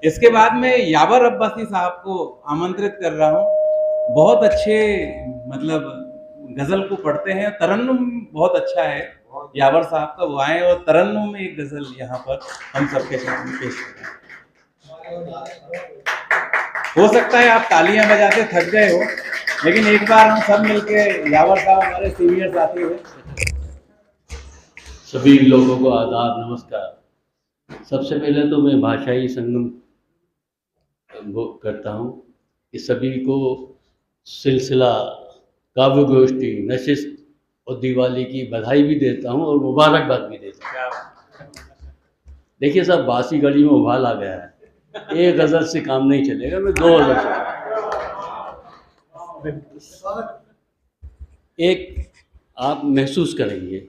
इसके बाद मैं यावर अब्बासी साहब को आमंत्रित कर रहा हूँ। बहुत अच्छे मतलब गज़ल को पढ़ते हैं, तरन्नुम बहुत अच्छा है यावर साहब का, वो आए और तरन्नुम में एक गज़ल यहाँ पर हम सबके सामने पेश करें। हो सकता है आप तालियां बजाते थक गए हो, लेकिन एक बार हम सब मिलके, यावर साहब हमारे सीनियर साथी हैं। सभी लोगों को आदाब, नमस्कार। सबसे पहले तो मैं भाषाई संगम वो करता हूँ कि सभी को सिलसिला काव्य गोष्ठी, नशिस्त और दिवाली की बधाई भी देता हूँ और मुबारकबाद भी देता हूँ। देखिए साहब, बासी गली में उबाल आ गया है, एक गज़ल से काम नहीं चलेगा, मैं दो गज़ल चलेगा। एक आप महसूस करेंगे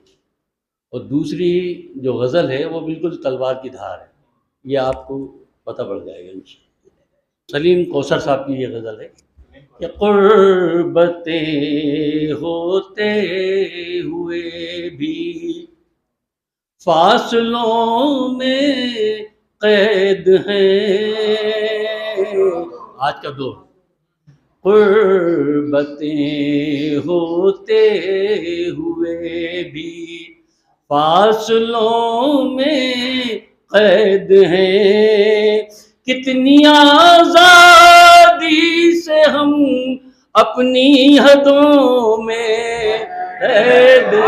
और दूसरी जो गज़ल है वो बिल्कुल तलवार की धार है, ये आपको पता पड़ जाएगा इंशाअल्लाह। सलीम कौसर साहब की ये गज़ल है कि क़ुर्बतें होते हुए भी फासलों में कैद हैं आज का दौर। क़ुर्बतें होते हुए भी फासलों में कैद हैं। कितनी आज़ादी से हम अपनी हदों में कैद हैं।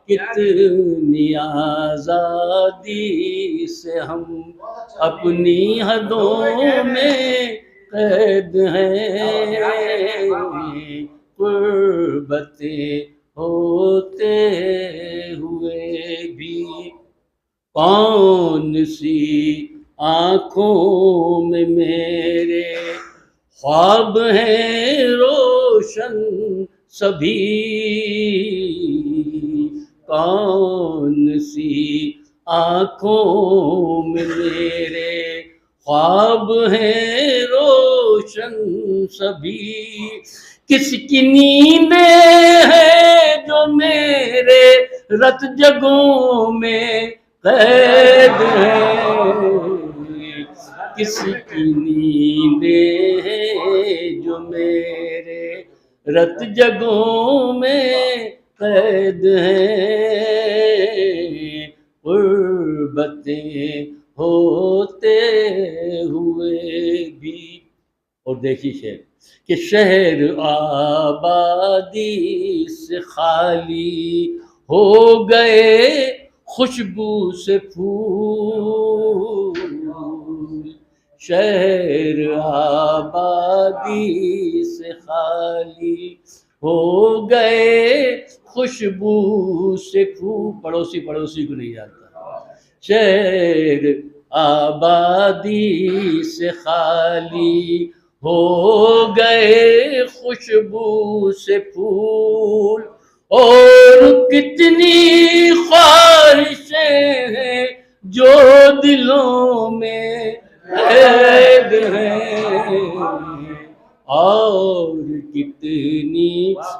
कितनी आज़ादी से हम अपनी हदों में कैद हैं। क़ुर्बतें होते हुए भी कौन सी आँखों में मेरे ख्वाब हैं रोशन सभी, कौन सी आँखों में मेरे ख्वाब हैं रोशन सभी। किसकी नींदें हैं जो मेरे रत जगों में कैद हैं। किसकी नींदें हैं जो मेरे रत जगों में कैद हैं। क़ुर्बतें होते हुए भी। और देखिए शेर कि शहर आबादी से खाली हो गए खुशबू से फूल, शहर आबादी से खाली हो गए खुशबू से फूल। पड़ोसी पड़ोसी को नहीं जानता। शहर आबादी से खाली हो गए खुशबू से फूल, और कितनी ख्वाहिशें हैं जो दिलों में कैद हैं, और कितनी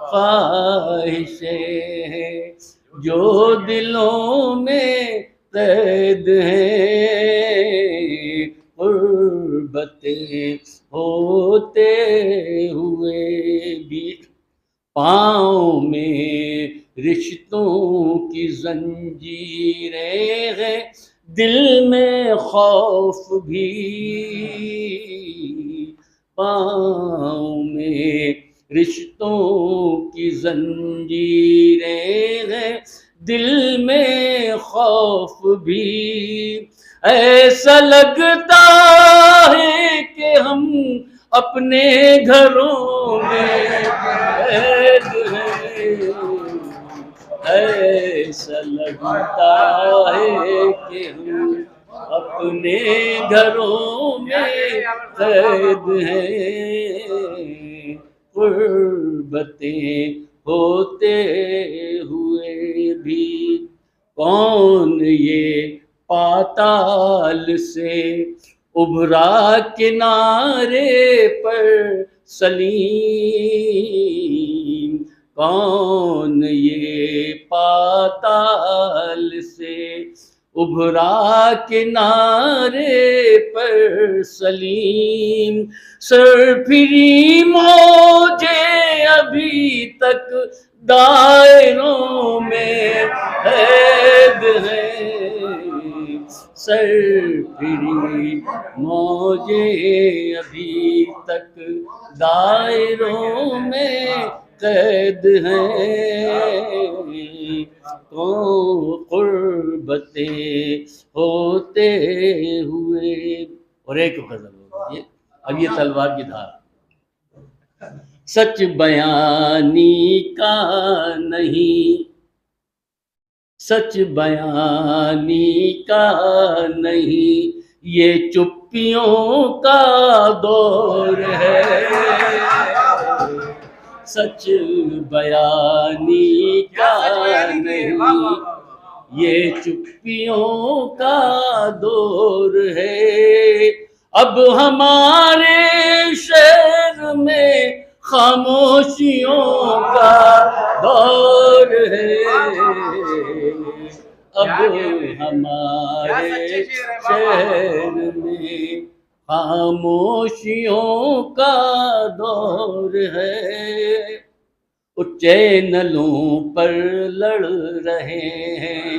ख्वाहिशें हैं जो दिलों में कैद हैं। क़ुर्बतें होते हुए भी पाँव में रिश्तों की जंजीरें हैं, दिल में खौफ भी। पाँव में रिश्तों की जंजीरें हैं, दिल में खौफ भी। ऐसा लगता है कि हम अपने घरों में कैद हैं। ऐसा लगता है कि हम अपने घरों में कैद हैं। क़ुर्बतें होते हुए भी कौन ये पाताल से उभरा किनारे पर सलीम, कौन ये पाताल से, उभरा किनारे पर सलीम। सरफिरी मौजे अभी तक दायरों में कैद है, सरफिरी मौजे अभी तक दायरों में कैद हैं। तो कुर्बतें होते हुए, और एक गजल होगी ये, अब ये तलवार की धार। सच बयानी का नहीं, सच बयानी का नहीं, ये चुप्पियों का दौर है। सच बयानी का नहीं, ये चुप्पियों का दौर है। अब हमारे शहर में खामोशियों का दौर है। अब हमारे शहर में खामोशियों का दौर है। चैनलों पर लड़ रहे हैं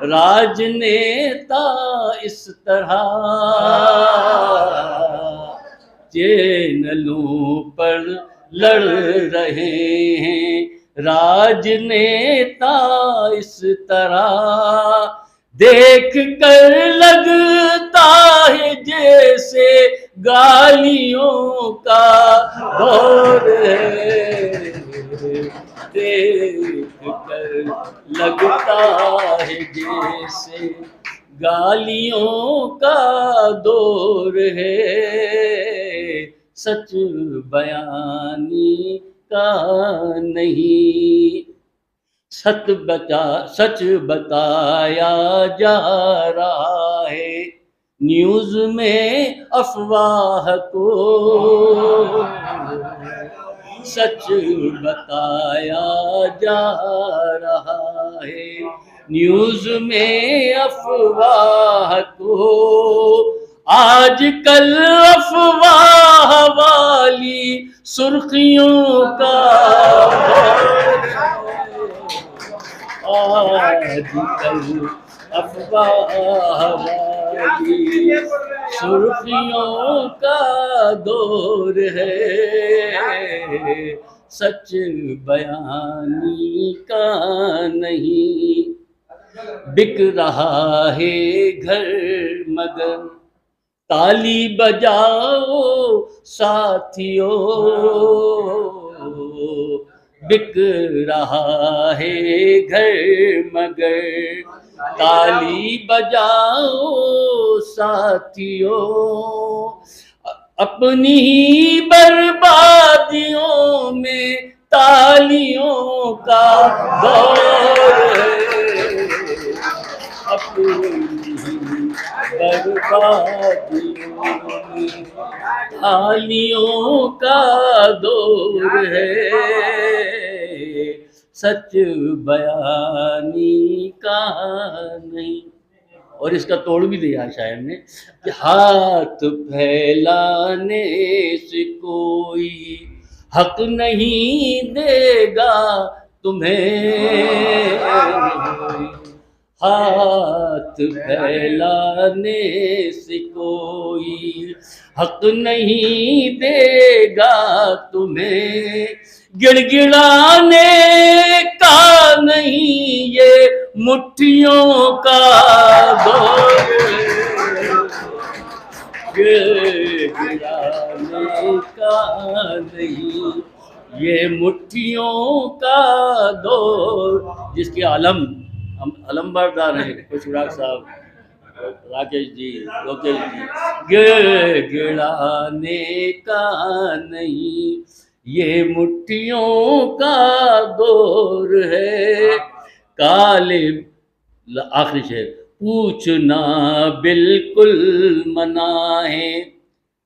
राजनेता इस तरह, चैनलों पर लड़ रहे हैं राजनेता इस तरह। देख कर लगता है जैसे गालियों का दौर है, देख कर लगता है जैसे गालियों का दौर है। सच बयानी का नहीं, सच बताया जा रहा है न्यूज़ में अफवाह को, सच बताया जा रहा है न्यूज़ में अफवाह को। आजकल अफवाह वाली सुर्खियों का आजकल अफवाह वाली सुर्खियों का दौर है। सच बयानी का नहीं, बिक रहा है घर मगर ताली बजाओ साथियों, बिक रहा है घर मगर ताली बजाओ साथियों। अपनी ही बर्बादियों में तालियों का दौर है, अपनी बर्बादियों में तालियों का दौर है। सच बयानी का नहीं। और इसका तोड़ भी दिया शायर ने कि हाथ फैलाने से कोई हक नहीं देगा तुम्हें, हाथ फैलाने से कोई हक नहीं देगा तुम्हें। गिड़गिड़ाने का नहीं ये मुट्ठियों का दौर, गिड़गिड़ाने का नहीं ये मुट्ठियों का दौर। जिसके आलम हम अलमबरदार हैं खुशराग साहब, राकेश जी, लोकेश जी। गिड़गिड़ाने का नहीं ये मुट्ठियों का दौर है। काले आखिरी शेर, पूछना बिल्कुल मना है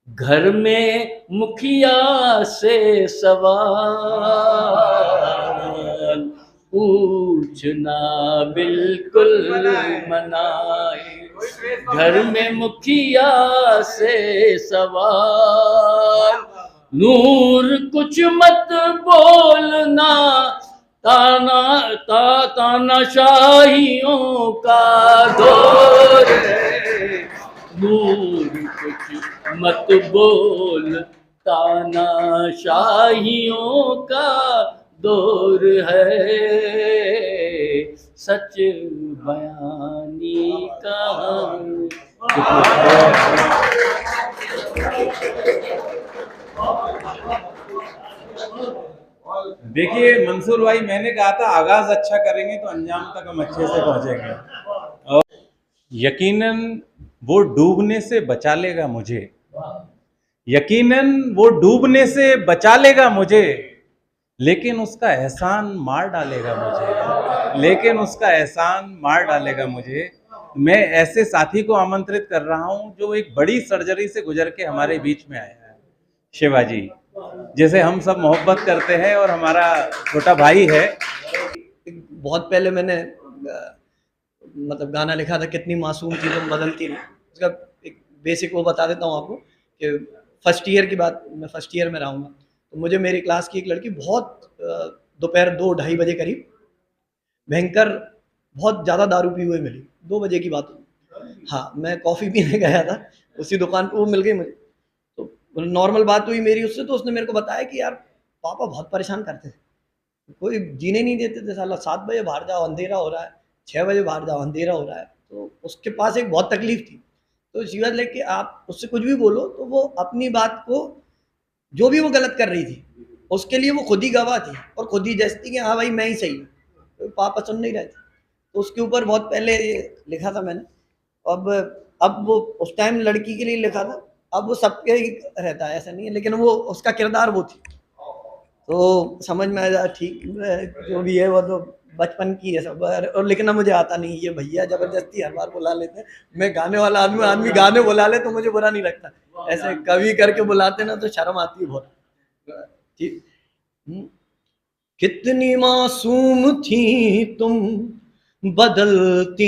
घर में मुखिया से सवाल, पूछना बिल्कुल मनाए, घर में मुखिया से सवाल, नूर कुछ मत बोलना, तानाशाहियों का दौर है, नूर कुछ मत बोल, तानाशाहियों का दौर है, सच बयानी का। देखिए मंसूर भाई, मैंने कहा था आगाज अच्छा करेंगे तो अंजाम तक हम अच्छे से पहुंचेंगे, और यकीनन वो डूबने से बचा लेगा मुझे, यकीनन वो डूबने से बचा लेगा मुझे, लेकिन उसका एहसान मार डालेगा मुझे, लेकिन उसका एहसान मार डालेगा मुझे। मैं ऐसे साथी को आमंत्रित कर रहा हूं जो एक बड़ी सर्जरी से गुजर के हमारे बीच में आया है, शिवाजी, जैसे हम सब मोहब्बत करते हैं और हमारा छोटा भाई है। बहुत पहले मैंने मतलब गाना लिखा था, कितनी मासूम चीज़ों बदलती रही। उसका एक बेसिक वो बता देता हूँ आपको कि फर्स्ट ईयर की बात, मैं फर्स्ट ईयर में रहूँगा, तो मुझे मेरी क्लास की एक लड़की बहुत दोपहर 2-2:30 बजे करीब भयंकर बहुत ज़्यादा दारू पी हुई मिली। 2 बजे की बात हुई। हाँ, मैं कॉफ़ी पीने गया था, उसी दुकान पे वो मिल गई मुझे। तो नॉर्मल बात हुई मेरी उससे, तो उसने मेरे को बताया कि यार पापा बहुत परेशान करते थे, कोई जीने नहीं देते थे, साला 7 बजे बाहर जाओ अंधेरा हो रहा है, 6 बजे बाहर जाओ अंधेरा हो रहा है। तो उसके पास एक बहुत तकलीफ थी। तो शी वाज लाइक कि आप उससे कुछ भी बोलो तो वो अपनी बात को, जो भी वो गलत कर रही थी उसके लिए वो खुद ही गवाह थी और खुद ही जैसी थी कि हाँ भाई मैं ही सही हूँ, तो पापा सुन नहीं रहे थे। तो उसके ऊपर बहुत पहले लिखा था मैंने। अब वो उस टाइम लड़की के लिए लिखा था, अब वो सबके ही रहता है, ऐसा नहीं है, लेकिन वो उसका किरदार वो थी, तो समझ में आया ठीक जो भी है वो तो बचपन की है सब। और लिखना मुझे आता नहीं, ये भैया जबरदस्ती हर बार बुला लेते हैं। मैं गाने वाला आदमी गाने बुला ले तो मुझे बुरा नहीं लगता, ऐसे कवि करके बुलाते ना तो शर्म आती है बहुत। ठीक। कितनी मासूम थी तुम बदलती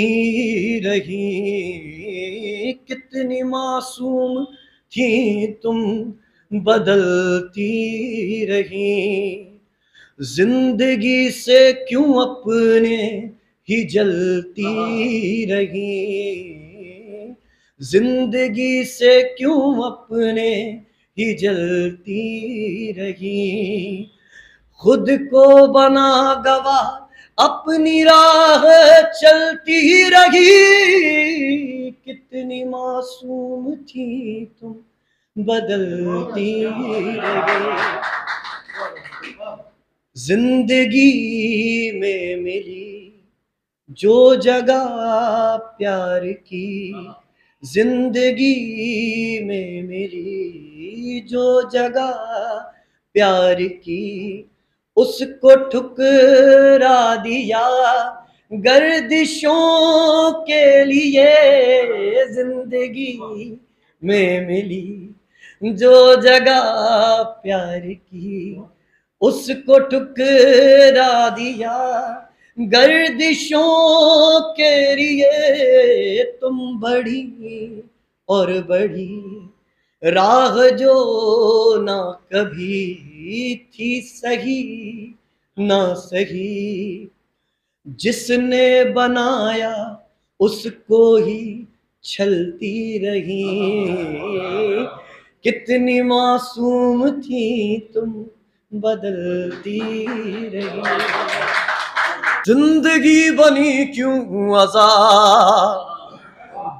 रही, कितनी मासूम थी तुम बदलती रही, जिंदगी से क्यों अपने ही जलती रही, जिंदगी से क्यों अपने ही जलती रही, खुद को बना गवाह अपनी राह चलती रही, कितनी मासूम थी तुम बदलती रही, जिंदगी में मिली जो जगह प्यार की, जिंदगी में मिली जो जगह प्यार की, उसको ठुकरा दिया गर्दिशों के लिए, जिंदगी में मिली जो जगह प्यार की, उसको ठुकरा दिया गर्दिशों के लिए, तुम बढ़ी और बढ़ी राह जो ना कभी थी सही ना सही, जिसने बनाया उसको ही छलती रही, कितनी मासूम थी तुम बदलती रही, जिंदगी बनी क्यों अज़ाब,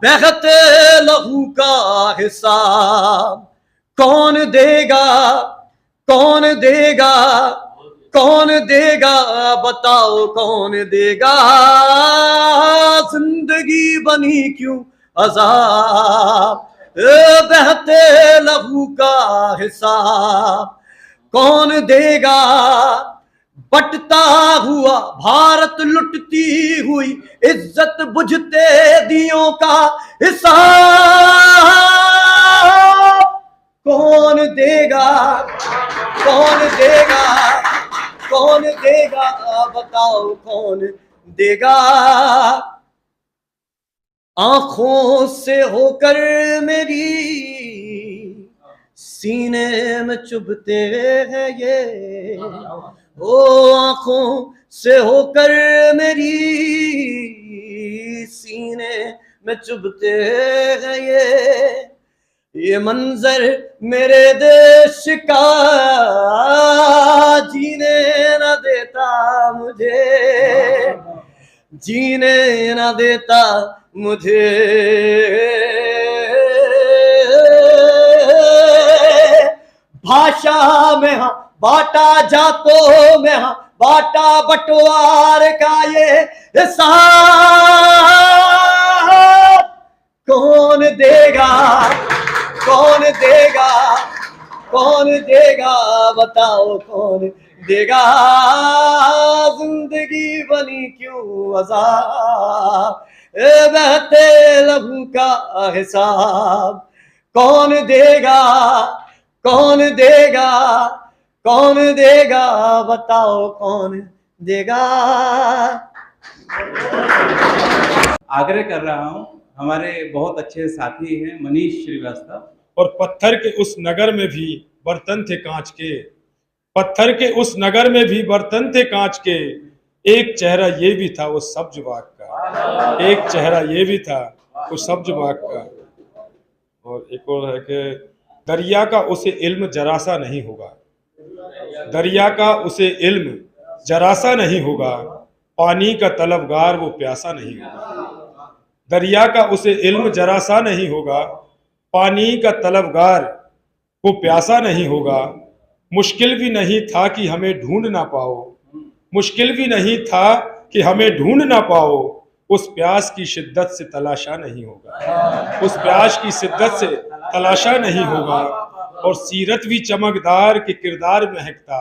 बहते लहू का हिसाब कौन देगा, कौन देगा, कौन देगा, बताओ कौन देगा, जिंदगी बनी क्यों अज़ाब, बहते लहू का हिसाब कौन देगा, बटता हुआ भारत लुटती हुई इज्जत बुझते दियों का हिसाब कौन देगा, कौन देगा, कौन देगा, बताओ कौन देगा। आंखों से होकर मेरी सीने में चुभते हैं ये, ओ आंखों से होकर मेरी सीने में चुभते हैं ये मंजर मेरे देश का जीने न देता मुझे, जीने न देता मुझे। भाषा में हाँ बांटा जातों में हाँ बांटा बंटवार का ये हिसाब कौन देगा, कौन देगा, कौन देगा, बताओ कौन देगा। जिंदगी बनी क्यों अज़ाब, बहते लहू का हिसाब कौन देगा, कौन देगा, कौन देगा, बताओ कौन देगा। आग्रह कर रहा हूँ, हमारे बहुत अच्छे साथी हैं मनीष श्रीवास्तव। और पत्थर के उस नगर में भी बर्तन थे कांच के, पत्थर के उस नगर में भी बर्तन थे कांच के, एक चेहरा ये भी था वो सब्ज बाग का, एक चेहरा ये भी था वो सब्ज बाग का। और एक और है कि दरिया का उसे इल्म जरा सा नहीं होगा, दरिया का उसे इल्म जरा सा नहीं होगा, पानी का तलबगार वो प्यासा नहीं होगा। दरिया का उसे इल्म जरा सा नहीं होगा, पानी का तलबगार वो प्यासा नहीं होगा। मुश्किल भी नहीं था कि हमें ढूंढ ना पाओ, मुश्किल भी नहीं था कि हमें ढूंढ ना पाओ, उस प्यास की शिद्दत से तलाशा नहीं होगा, उस प्यास की शिद्दत से तलाशा नहीं होगा। और सीरत भी चमकदार के किरदार महकता,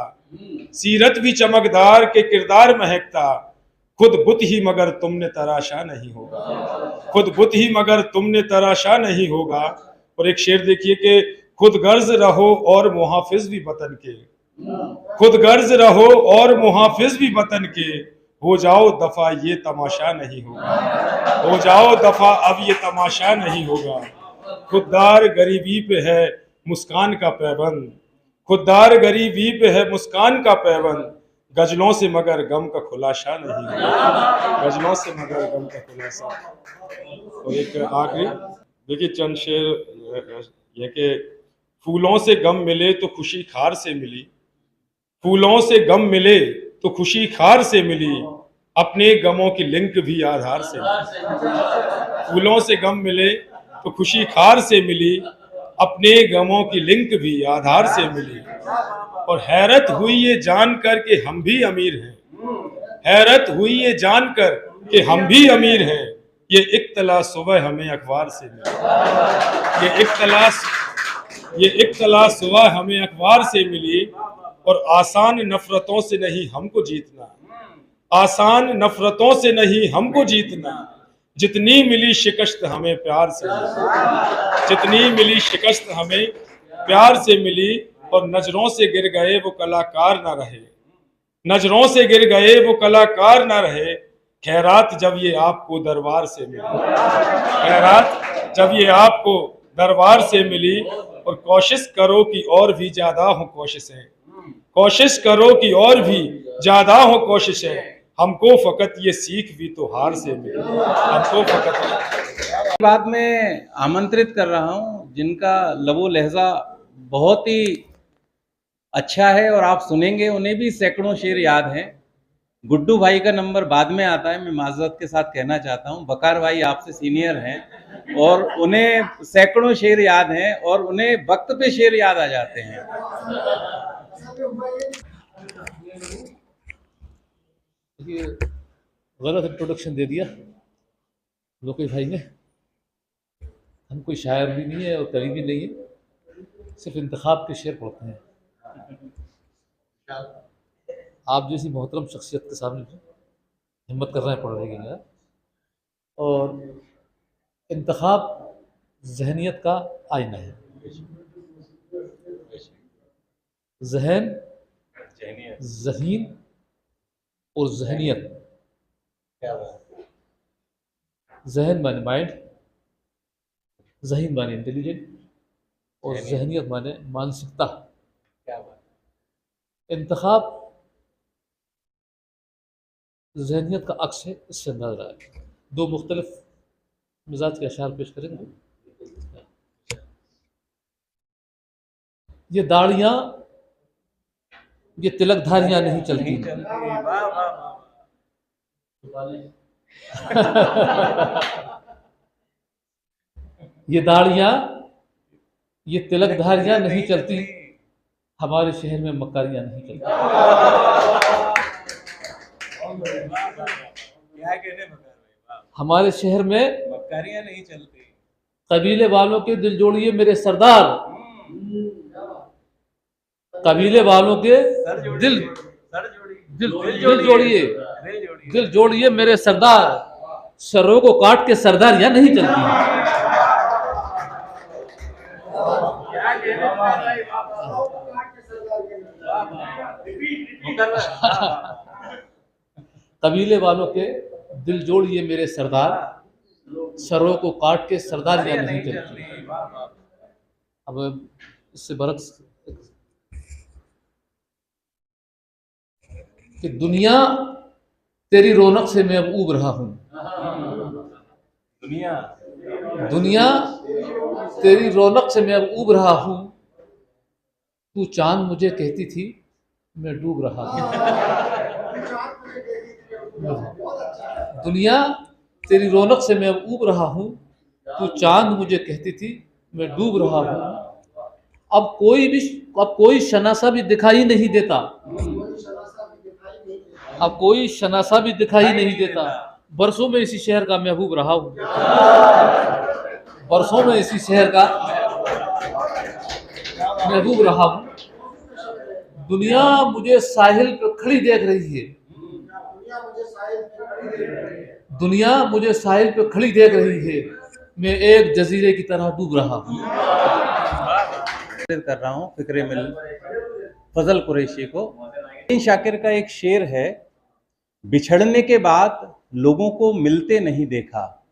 सीरत भी चमकदार के किरदार महकता, खुद बुत ही मगर तुमने तराशा नहीं होगा, खुद बुत ही मगर तुमने तराशा नहीं होगा। और एक शेर देखिए कि खुद गर्ज रहो और मुहाफिज भी वतन के, खुद गर्ज रहो और मुहाफिज भी वतन के, हो जाओ दफा ये तमाशा नहीं होगा, हो जाओ दफा अब ये तमाशा नहीं होगा। खुददार गरीबी पे है मुस्कान का पैबंद, खुददार गरीबी पे है मुस्कान का पैबंद, गजलों से मगर गम का खुलासा नहीं होगा, गजलों से मगर गम का खुलासा। और एक आखिरी देखिए चंद शेर ये कि फूलों से गम मिले तो खुशी खार से मिली, फूलों से गम मिले तो खुशी खार से मिली, अपने गमों की लिंक भी आधार से मिली। फूलों से गम मिले तो खुशी खार से मिली, अपने गमों की लिंक भी आधार से मिली। और हैरत हुई ये जानकर कि हम भी अमीर हैं, हैरत हुई ये जानकर कि हम भी अमीर हैं, ये इत्तला सुबह हमें अखबार से मिली, ये इत्तला सुबह हमें अखबार से मिली। और आसान नफरतों से नहीं हमको जीतना, आसान नफरतों से नहीं हमको जीतना, जितनी मिली शिकस्त हमें प्यार से मिली, जितनी मिली शिकस्त हमें प्यार से मिली। और नजरों से गिर गए वो कलाकार ना रहे, नजरों से गिर गए वो कलाकार ना रहे, खैरात जब ये आपको दरबार से मिली, खैरात जब ये आपको दरबार से मिली। और कोशिश करो कि और भी ज्यादा हो कोशिशें, कोशिश करो कि और भी ज्यादा हो कोशिशें, हमको फकत ये सीख भी तो हार से मिली, हमको फकत। बाद में आमंत्रित कर रहा हूँ जिनका लबो लहजा बहुत ही अच्छा है और आप सुनेंगे, उन्हें भी सैकड़ों शेर याद हैं। गुड्डू भाई का नंबर बाद में आता है, मैं माजरत के साथ कहना चाहता हूँ। बकार भाई आपसे सीनियर हैं और उन्हें सैकड़ों शेर याद हैं और उन्हें वक्त पे शेर याद आ जाते हैं। ये गलत इंट्रोडक्शन दे दिया लोकेश भाई ने। हम कोई शायर भी नहीं है और कवि भी नहीं है, सिर्फ इंतखाब के शेर पढ़ते हैं। आप जैसी मोहतरम शख्सियत के सामने हिम्मत कर रहे हैं पढ़ने के लिए। और इंतखाब जहनियत का आईना है। जहन जहीन और जहनियत, जहन माने माइंड, जहन माने इंटेलिजेंट और जहनियत माने मानसिकता। इंतखाब जहनियत का अक्स है, इससे अंदाजा है। दो मुख्तलिफ मिजाज के अशार पेश करेंगे। ये दाढ़ियाँ, ये तिलकधारियाँ नहीं चलती। ये दाढ़ियाँ, ये तिलकधारियाँ नहीं चलती, हमारे शहर में मक्कारियाँ नहीं चलती। हमारे शहर में मक्कारियाँ नहीं चलती। कबीले वालों के दिल जोड़िए मेरे सरदार, कबीले वालों के दिल जोड़िए मेरे सरदार, सरों को काट के सरदारियां नहीं चलती। कबीले वालों के दिल जोड़िए मेरे सरदार, सरों को काट के सरदारियां नहीं चलती। अब इससे बरक्स कि दुनिया तेरी रौनक से मैं अब ऊब रहा हूं, दुनिया तेरी रौनक से मैं अब ऊब रहा हूं, तू चांद मुझे कहती थी मैं डूब रहा हूं। दुनिया तेरी रौनक से मैं अब ऊब रहा हूं, तू चांद मुझे कहती थी मैं डूब रहा हूं। अब कोई शनासा भी दिखाई नहीं देता, अब कोई शनासा भी दिखाई नहीं देता। बरसों में इसी शहर का महबूब रहा हूं, बरसों में इसी शहर का महबूब रहा हूं। दुनिया मुझे साहिल पे खड़ी देख रही है, दुनिया मुझे साहिल पे खड़ी देख रही है, मैं एक जजीरे की तरह डूब रहा हूं। कर रहा हूँ फिक्रे मिल फजल कुरैशी को। शाकिर का एक शेर है, बिछड़ने के बाद लोगों को मिलते नहीं देखा,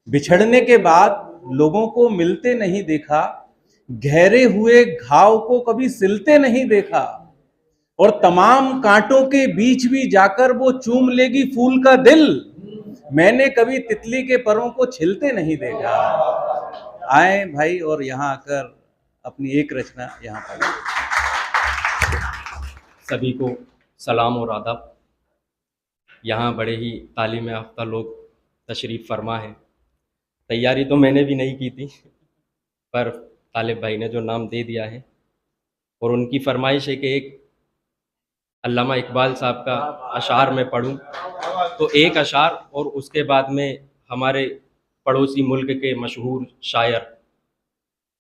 बिछड़ने के बाद लोगों को मिलते नहीं देखा, गहरे हुए घाव को कभी सिलते नहीं देखा, और तमाम कांटों के बीच भी जाकर वो चूम लेगी फूल का दिल, मैंने कभी तितली के परों को छिलते नहीं देखा। आए भाई और यहाँ आकर अपनी एक रचना यहाँ पर। सभी को सलाम और आदाब। यहाँ बड़े ही तालीम याफ्ता लोग तशरीफ़ फरमा है। तैयारी तो मैंने भी नहीं की थी, पर तालिब भाई ने जो नाम दे दिया है और उनकी फरमाइश है कि एक अल्लामा इकबाल साहब का अशार में पढ़ूं, तो एक अशार और उसके बाद में हमारे पड़ोसी मुल्क के मशहूर शायर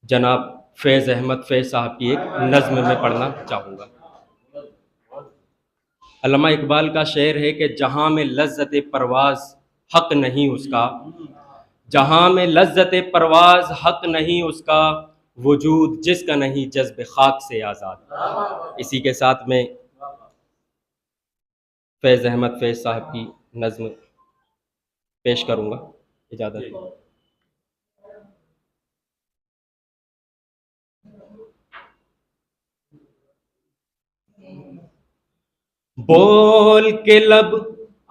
जनाब फैज़ अहमद फैज़ साहब की एक नज़्म में पढ़ना चाहूँगा। अल्लामा इकबाल का शेर है कि जहाँ में लज्जत परवाज़ हक़ नहीं उसका, जहाँ में लज्जत परवाज़ हक़ नहीं उसका, वजूद जिसका नहीं जज्ब खाक से आज़ाद। इसी के साथ में फैज़ अहमद फैज़ साहब की नज़्म पेश करूँगा, इजाज़त। बोल के लब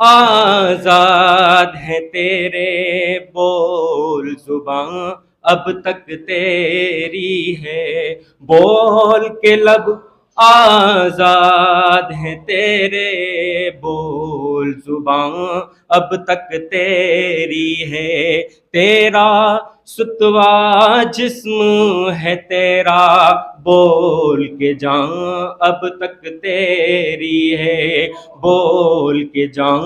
आज़ाद है तेरे, बोल जुबान अब तक तेरी है, बोल के लब आज़ाद है तेरे, बोल जुबान अब तक तेरी है, तेरा सुतवा जिस्म है तेरा, बोल के जान अब तक तेरी है, बोल के जान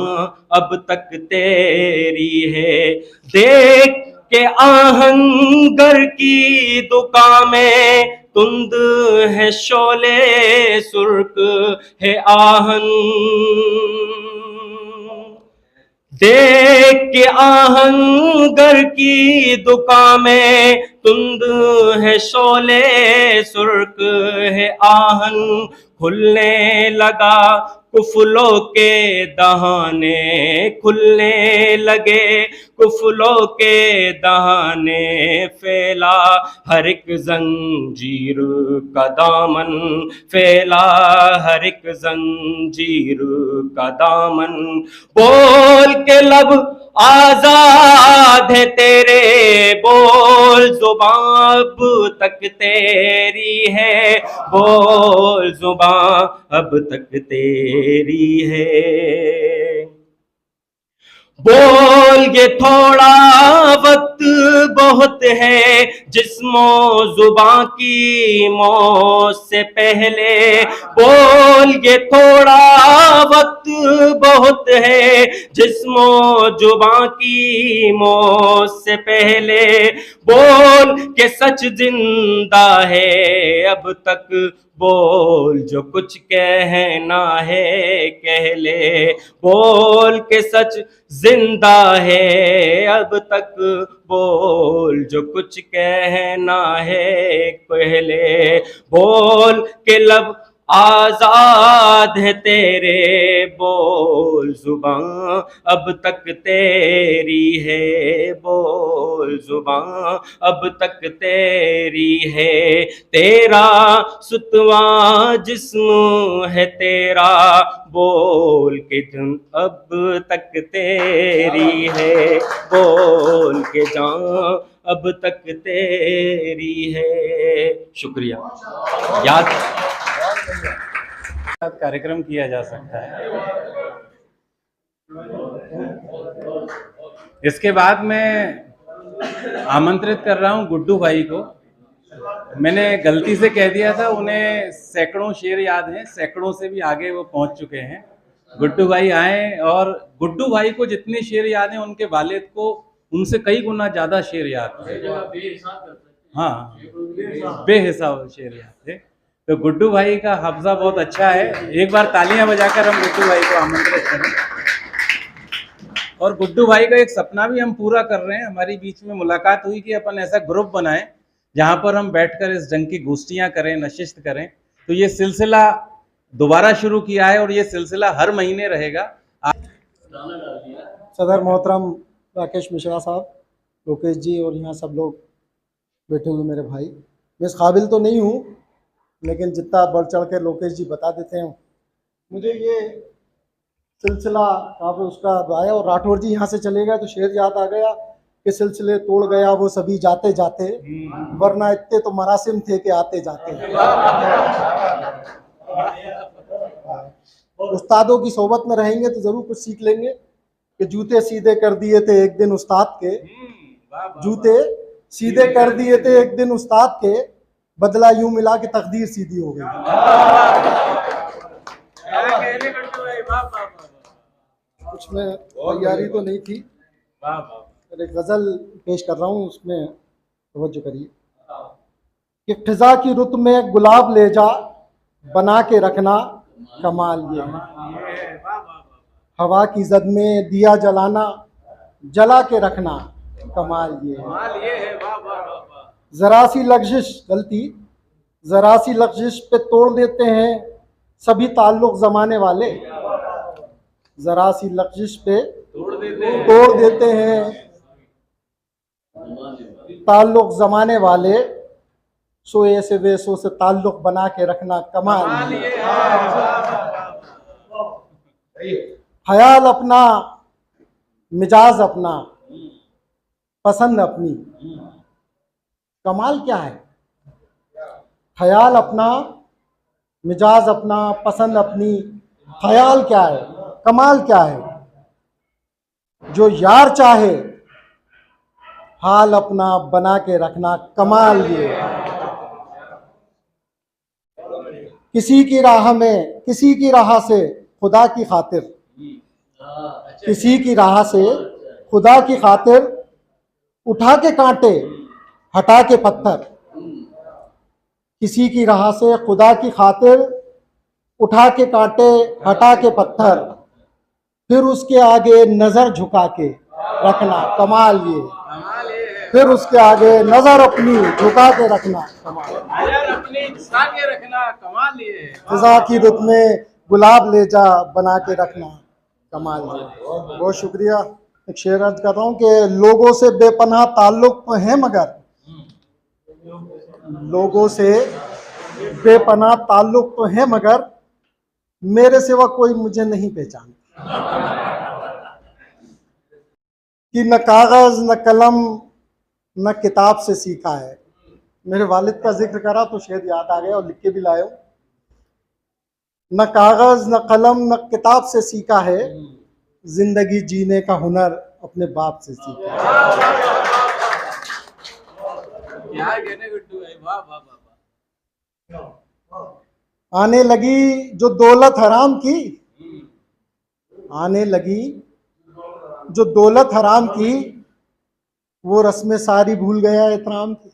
अब तक तेरी है। देख के आहंगर की दुकान में तुंद है शोले सुर्ख है आहन, देख के आहंगर की दुकान में तुंद है शोले सुर्ख है आहन, खुलने लगा कुफलों के दहाने खुलने लगे, कुफलों के दहाने फैला हर एक जंजीर का दामन, फैला हर एक जंजीर का दामन। बोल के लब आजाद है तेरे, बोल जुबान अब तक तेरी है, बोल जुबान अब तक तेरी है। बोल ये थोड़ा वक्त बहुत है, जिस्मो जुबां की मौत से पहले। बोल ये थोड़ा वक्त बहुत है, जिस्मो जुबां की मौत से पहले। बोल के सच जिंदा है अब तक, बोल जो कुछ कहना है कह ले। बोल के सच जिंदा है अब तक, बोल जो कुछ कहना है कह ले। बोल के लब आजाद है तेरे, बोल जुबां अब तक तेरी है, बोल जुबां अब तक तेरी है। तेरा सुतवा जिस्म है तेरा, बोल के जान अब तक तेरी है, बोल के जान अब तक तेरी है। शुक्रिया। याद कार्यक्रम किया जा सकता है। इसके बाद मैं आमंत्रित कर रहा हूं गुड्डू भाई को। मैंने गलती से कह दिया था, उन्हें सैकड़ों शेर याद हैं, सैकड़ों से भी आगे वो पहुंच चुके हैं। गुड्डू भाई आए, और गुड्डू भाई को जितने शेर याद हैं उनके वालिद को उनसे कई गुना ज्यादा शेर याद थे। हाँ, बेहिसाब शेर याद थे। तो गुड्डू भाई का हाफजा बहुत अच्छा है। एक बार तालियां बजाकर हम गुड्डू भाई को आमंत्रित करें। और गुड्डू भाई का एक सपना भी हम पूरा कर रहे हैं। हमारी बीच में मुलाकात हुई कि अपन ऐसा ग्रुप बनाएं जहां पर हम बैठकर इस जंग की गोष्ठियां करें, नशिस्त करें। तो ये सिलसिला दोबारा शुरू किया है और ये सिलसिला हर महीने रहेगा। सदर मोहतरम राकेश मिश्रा साहब, लोकेश जी और यहाँ सब लोग बैठे हुए मेरे भाई, मैं इस काबिल तो नहीं हूँ, लेकिन जितना बढ़ चढ़ के लोकेश जी बता देते हैं। मुझे ये सिलसिला काफ़ी उसका आया, और राठौर जी यहाँ से चले गए तो शेर याद आ गया कि सिलसिले तोड़ गया वो सभी जाते जाते, वरना इतने तो मरासिम थे कि आते जाते। उस्तादों की सोबत में रहेंगे तो ज़रूर कुछ सीख लेंगे कि जूते सीधे कर दिए थे एक दिन उस्ताद के, जूते सीधे कर दिए थे एक दिन उस्ताद के, बदला यूं मिला कि तकदीर सीधी हो गई। कुछ में तैयारी तो नहीं थी, एक गज़ल पेश कर रहा हूँ, उसमें तवज्जो करिए कि ख़िज़ा की रुत में गुलाब ले जा, बना के रखना कमाल ये है। हवा की जद में दिया जलाना, जला के रखना कमाल ये है। ज़रा सी लग़ज़िश, गलती, ज़रा सी लग़ज़िश पे तोड़ देते हैं सभी ताल्लुक़ ज़माने वाले। ज़रा सी लग़ज़िश पे तोड़ देते हैं ताल्लुक़ ज़माने वाले, सो ऐसे वैसों से ताल्लुक़ बना के रखना कमाल ये है। ख्याल अपना, मिजाज अपना, पसंद अपनी, कमाल क्या है? ख्याल अपना, मिजाज अपना, पसंद अपनी, ख्याल क्या है, कमाल क्या है? जो यार चाहे हाल अपना बना के रखना कमाल ये है। किसी की राह में, किसी की राह से खुदा की खातिर, किसी की राह से खुदा की खातिर उठा के कांटे हटा के पत्थर। किसी की राह से खुदा की खातिर उठा के कांटे हटा के पत्थर, फिर उसके आगे नजर झुका के रखना कमाल ये। फिर उसके आगे नजर अपनी झुका के रखना कमाल, नजर अपनी झुका के रखना कमाल ये। ख़िज़ा की रुत में गुलाब ले जा बना के रखना, कमाल है। बहुत शुक्रिया। एक शेर अर्ज कर रहा हूँ कि लोगों से बेपनाह ताल्लुक तो है मगर, लोगों से बेपनाह ताल्लुक तो है मगर मेरे सिवा कोई मुझे नहीं पहचानता। कि न कागज न कलम न किताब से सीखा है। मेरे वालिद का जिक्र करा तो शायद याद आ गया और लिख के भी लाए हो। न कागज न कलम न किताब से सीखा है, जिंदगी जीने का हुनर अपने बाप से सीखा है। क्या कहने गुड्डू भाई, वाह वाह वाह वाह। आने लगी जो दौलत हराम की, आने लगी जो दौलत हराम की, वो रस्में सारी भूल गया एहतराम की।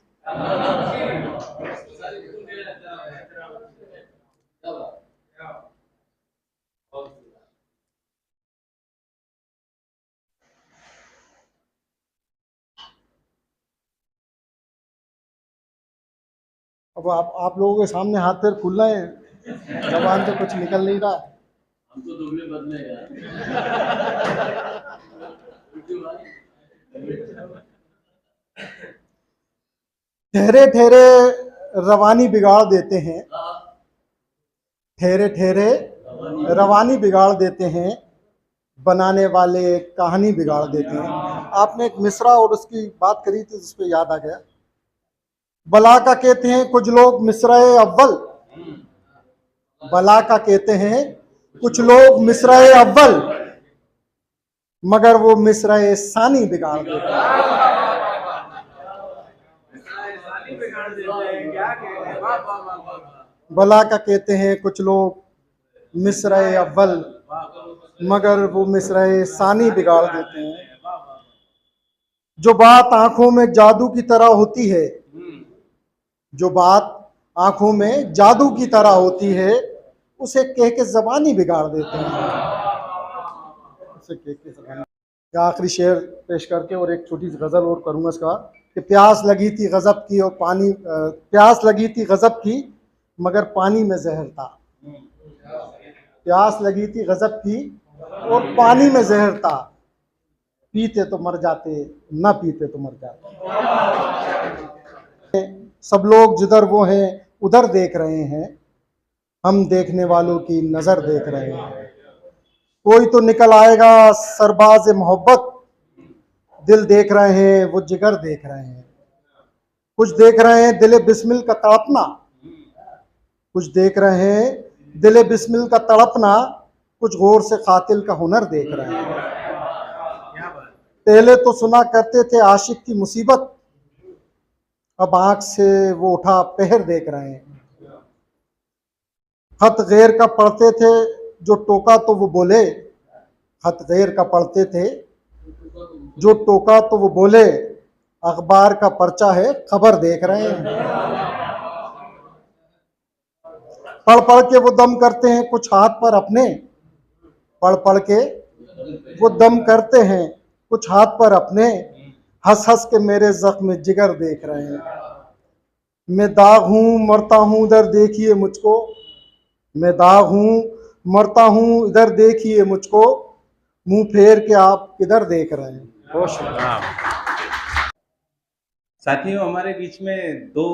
अब आप लोगों के सामने हाथ पैर खुल रहे हैं, जबान से कुछ निकल नहीं रहा। हम तो दुबले बदले यार। ठहरे ठहरे रवानी बिगाड़ देते हैं, ठहरे ठहरे रवानी बिगाड़ देते हैं, बनाने वाले कहानी बिगाड़ देते हैं। आपने एक मिसरा और उसकी बात करी थी, उस पर याद आ गया। बला का कहते हैं कुछ लोग मिसरा-ए अव्वल, बला का कहते हैं कुछ लोग मिसरा-ए अव्वल, मगर वो मिसरा-ए सानी बिगाड़ देते हैं। बला का कहते हैं कुछ लोग मिसरा-ए अव्वल, मगर वो मिसरा-ए सानी बिगाड़ देते हैं। जो बात आंखों में जादू की तरह होती है, जो बात आंखों में जादू की तरह होती है, उसे कह के ज़बानी बिगाड़ देते हैं। उसे कह के ज़बानी। आखिरी शेर पेश करके और एक छोटी सी गज़ल और करूँगा इसका कि प्यास लगी थी गज़ब की और पानी, प्यास लगी थी गज़ब की मगर पानी में जहर था। प्यास लगी थी गज़ब की और पानी में जहर था, पीते तो मर जाते, ना पीते तो मर जाते। सब लोग जिधर वो हैं उधर देख रहे हैं, हम देखने वालों की नज़र देख रहे हैं। कोई तो निकल आएगा सरबाज मोहब्बत, दिल देख रहे हैं वो जिगर देख रहे हैं। कुछ देख रहे हैं दिल बिस्मिल का तड़पना, कुछ देख रहे हैं दिल बिस्मिल का तड़पना, कुछ गौर से कातिल का हुनर देख रहे हैं। पहले तो सुना करते थे आशिक की मुसीबत, अब आंख से वो उठा पहर देख रहे हैं। खत गैर का पढ़ते थे जो टोका तो वो बोले, खत गैर का पढ़ते थे जो टोका तो वो बोले, अखबार का पर्चा है खबर देख रहे हैं। पढ़ पढ़ के वो दम करते हैं कुछ हाथ पर अपने, पढ़ पढ़ के वो दम करते हैं कुछ हाथ पर अपने, हंस हंस के मेरे जख्म जिगर देख रहे हैं। मैं दाग हूँ मरता हूँ इधर देखिए मुझको, मैं दाग हूँ मरता हूँ इधर देखिए मुझको, मुंह फेर के आप किधर देख रहे हैं। बहुत शुक्रिया। साथियों, हमारे बीच में दो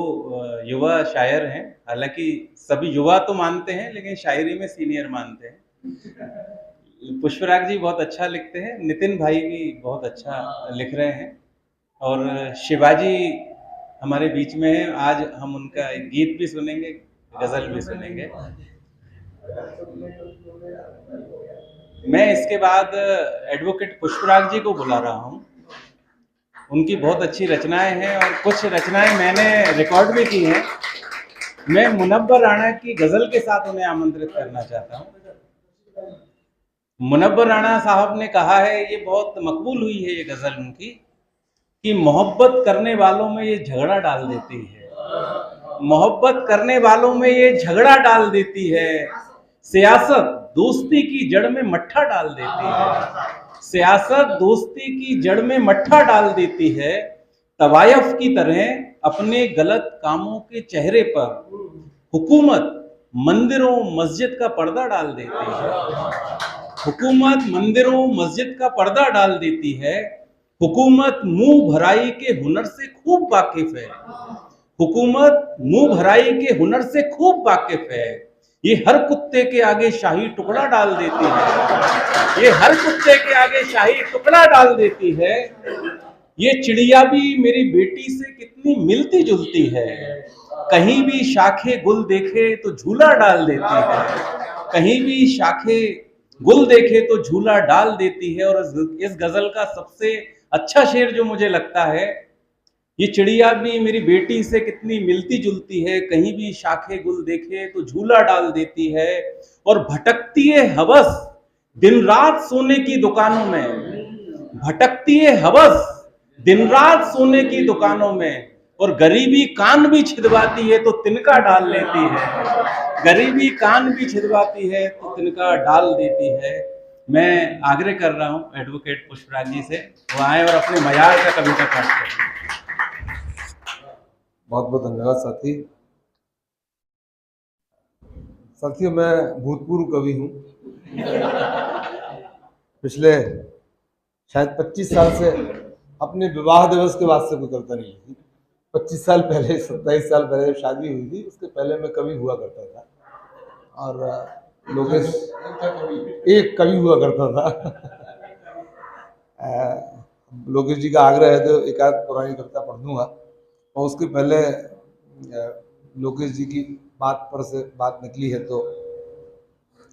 युवा शायर हैं। हालांकि सभी युवा तो मानते हैं लेकिन शायरी में सीनियर मानते हैं। पुष्पराग जी बहुत अच्छा लिखते हैं, नितिन भाई भी बहुत अच्छा लिख रहे हैं और शिवाजी हमारे बीच में है। आज हम उनका एक गीत भी सुनेंगे, गज़ल भी सुनेंगे। मैं इसके बाद एडवोकेट पुष्पराग जी को बुला रहा हूँ। उनकी बहुत अच्छी रचनाएं हैं और कुछ रचनाएं मैंने रिकॉर्ड भी की हैं। मैं मुनव्वर राणा की गज़ल के साथ उन्हें आमंत्रित करना चाहता हूँ। मुनव्वर राणा साहब ने कहा है, ये बहुत मकबूल हुई है ये गज़ल उनकी, कि मोहब्बत करने वालों में ये झगड़ा डाल देती है, मोहब्बत करने वालों में ये झगड़ा डाल देती है, सियासत दोस्ती की जड़ में मट्ठा डाल देती है, सियासत दोस्ती की जड़ में मट्ठा डाल देती है, तवायफ की तरह अपने गलत कामों के चेहरे पर हुकूमत मंदिरों मस्जिद का पर्दा डाल देती है। हुकूमत मंदिरों मस्जिद का पर्दा डाल देती है। हुकूमत मुंह भराई के हुनर से खूब वाकिफ है। हुकूमत मुंह भराई के हुनर से खूब वाकिफ है। ये हर कुत्ते के आगे शाही टुकड़ा डाल देती है। ये हर कुत्ते के आगे शाही टुकड़ा डाल देती है। ये चिड़िया भी मेरी बेटी से कितनी मिलती जुलती है। कहीं भी शाखे गुल देखे तो झूला डाल देती है। कहीं भी शाखे गुल देखे तो झूला डाल देती है। और इस गजल का सबसे अच्छा शेर जो मुझे लगता है, ये चिड़िया भी मेरी बेटी से कितनी मिलती जुलती है, कहीं भी शाखे गुल देखे तो झूला डाल देती है। और भटकती है हवस दिन रात सोने की दुकानों में। भटकती है हवस दिन रात सोने की दुकानों में। और गरीबी कान भी छिदवाती है तो तिनका डाल लेती है। गरीबी कान भी छिदवाती है तो तिनका डाल देती है। मैं आग्रह कर रहा हूं एडवोकेट पुष्पराज जी से, वो आए और अपने मयार का कविता पाठ करें। बहुत बहुत धन्यवाद साथी। साथियों, मैं भूतपूर्व कवि हूँ। पिछले शायद 25 साल से अपने विवाह दिवस के बाद से कोई कविता नहीं लिखी। 25 साल पहले, 27 साल पहले जब शादी हुई थी, उसके पहले मैं कवि हुआ करता था। और लोकेश एक कवि हुआ करता था। लोकेश जी का आग्रह है तो एक आध पुरानी कविता पढ़ दूंगा। और उसके पहले लोकेश जी की बात निकली है तो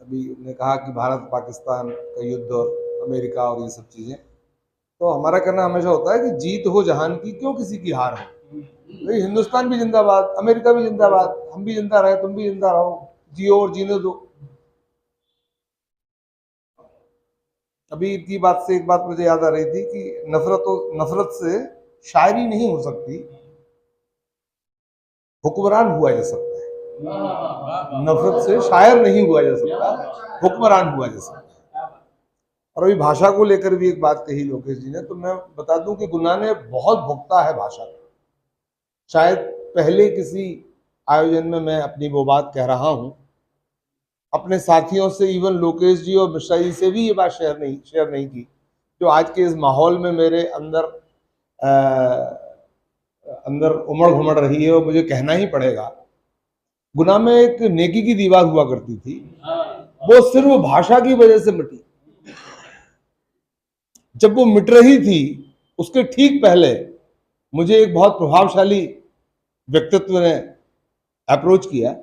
अभी ने कहा कि भारत पाकिस्तान का युद्ध और अमेरिका और ये सब चीज़ें, तो हमारा कहना हमेशा होता है कि जीत हो जहान की, क्यों किसी की हार हो। भाई हिंदुस्तान भी जिंदाबाद, अमेरिका भी जिंदाबाद, हम भी जिंदा रहे, तुम भी जिंदा रहो, जियो और जीने दो। अभी की बात से एक बात मुझे याद आ रही थी कि नफरत से शायरी नहीं हो सकती, हुक्मरान हुआ जा सकता है। नफरत से शायर नहीं हुआ जा सकता, हुक्मरान हुआ जा सकता है। और अभी भाषा को लेकर भी एक बात कही लोकेश जी ने, तो मैं बता दूं कि गुना ने बहुत भुगता है भाषा को। शायद पहले किसी आयोजन में मैं अपनी वो बात कह रहा हूं, अपने साथियों से, इवन लोकेश जी और मिश्रा जी से भी ये बात शेयर नहीं की, जो आज के इस माहौल में मेरे अंदर उमड़ घुमड़ रही है, और मुझे कहना ही पड़ेगा। गुना में एक नेकी की दीवार हुआ करती थी, वो सिर्फ भाषा की वजह से मिटी। जब वो मिट रही थी, उसके ठीक पहले मुझे एक बहुत प्रभावशाली व्यक्तित्व ने अप्रोच किया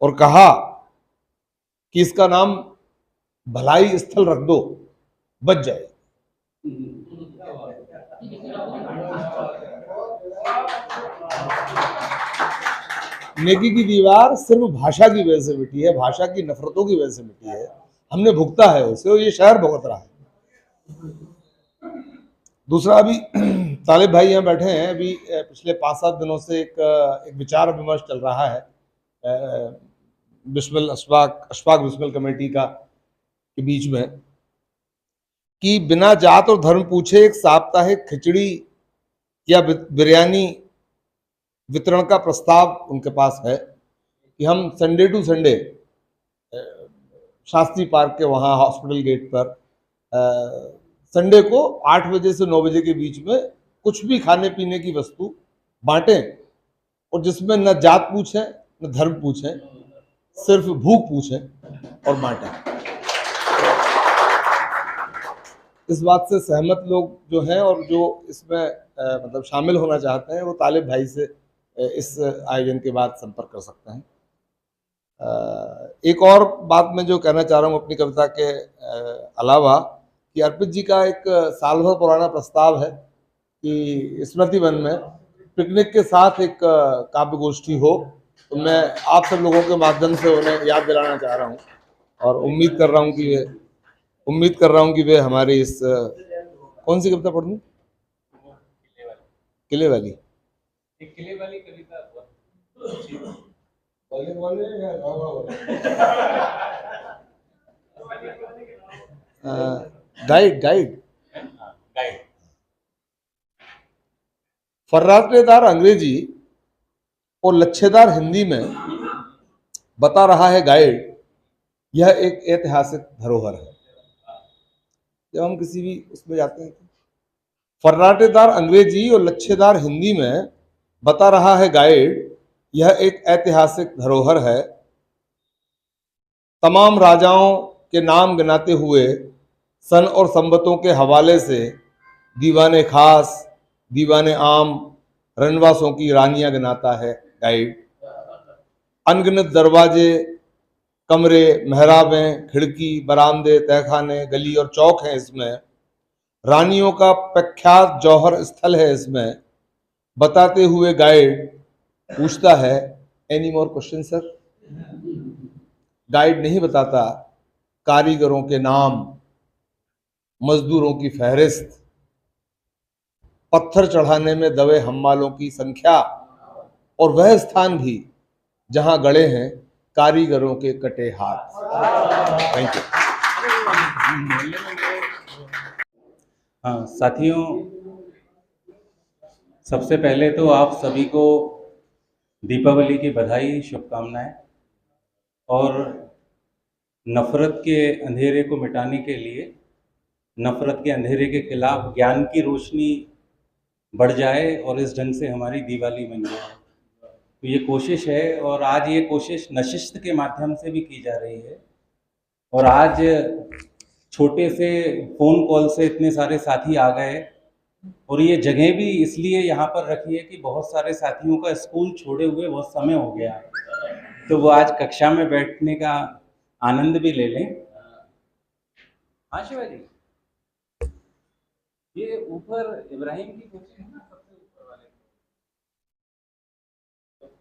और कहा कि इसका नाम भलाई स्थल रख दो, बच जाए। नेकी की दीवार सिर्फ भाषा की वजह से मिटी है, भाषा की नफरतों की वजह से मिटी है। हमने भुगता है उसे, और ये शहर भुगत रहा है। दूसरा, अभी तालिब भाई यहाँ बैठे हैं, अभी पिछले 5-7 दिनों से एक विचार विमर्श चल रहा है अशफाक बिस्मिल कमेटी के बीच में, कि बिना जात और धर्म पूछे एक साप्ताहिक खिचड़ी या बिरयानी वितरण का प्रस्ताव उनके पास है कि हम Sunday to Sunday Shastri Park के वहाँ हॉस्पिटल गेट पर संडे को 8 बजे से 9 बजे के बीच में कुछ भी खाने पीने की वस्तु बांटें, और जिसमें न जात पूछें न धर्म पूछें, सिर्फ भूख पूछें और बांटें। इस बात से सहमत लोग जो हैं और जो इसमें मतलब शामिल होना चाहते हैं, वो तालिब भाई से इस आयोजन के बाद संपर्क कर सकते हैं। एक और बात मैं जो कहना चाह रहा हूँ अपनी कविता के अलावा, कि अर्पित जी का एक साल भर पुराना प्रस्ताव है कि स्मृति वन में पिकनिक के साथ एक काव्य गोष्ठी हो, तो मैं आप सब लोगों के माध्यम से उन्हें याद दिलाना चाह रहा हूँ, और उम्मीद कर रहा हूँ कि वे हमारी इस कौन सी कविता पढ़ दूँ? किले वाली कविता गाइड फर्राटेदार अंग्रेजी और लच्छेदार हिंदी में बता रहा है गाइड, यह एक ऐतिहासिक धरोहर है। जब हम किसी भी उसमें जाते हैं, फर्राटेदार अंग्रेजी और लच्छेदार हिंदी में बता रहा है गाइड, यह एक ऐतिहासिक धरोहर है। तमाम राजाओं के नाम गिनाते हुए सन और संबतों के हवाले से दीवाने खास, दीवाने आम, रनवासों की रानियां गिनाता है गाइड। अनगिनत दरवाजे, कमरे, मेहराबें, खिड़की, बरामदे, तहखाने, गली और चौक हैं इसमें। रानियों का प्रख्यात जौहर स्थल है इसमें। बताते हुए गाइड पूछता है, any more question sir? Guide नहीं बताता कारीगरों के नाम, मजदूरों की फहरिस्त, पत्थर चढ़ाने में दबे हम्मालों की संख्या और वह स्थान भी जहां गड़े हैं कारीगरों के कटे हाथ। Thank you. हाँ साथियों, सबसे पहले तो आप सभी को दीपावली की बधाई, शुभकामनाएं। और नफ़रत के अंधेरे को मिटाने के लिए, नफ़रत के अंधेरे के खिलाफ ज्ञान की रोशनी बढ़ जाए और इस ढंग से हमारी दिवाली बन जाए, तो ये कोशिश है। और आज ये कोशिश नशिस्त के माध्यम से भी की जा रही है। और आज छोटे से फ़ोन कॉल से इतने सारे साथी आ गए, और ये जगह भी इसलिए यहाँ पर रखी है कि बहुत सारे साथियों का स्कूल छोड़े हुए बहुत समय हो गया, तो वो आज कक्षा में बैठने का आनंद भी ले लें। हाँ शिवाजी, ये ऊपर इब्राहिम की कोचिंग है ना, सबसे ऊपर वाले।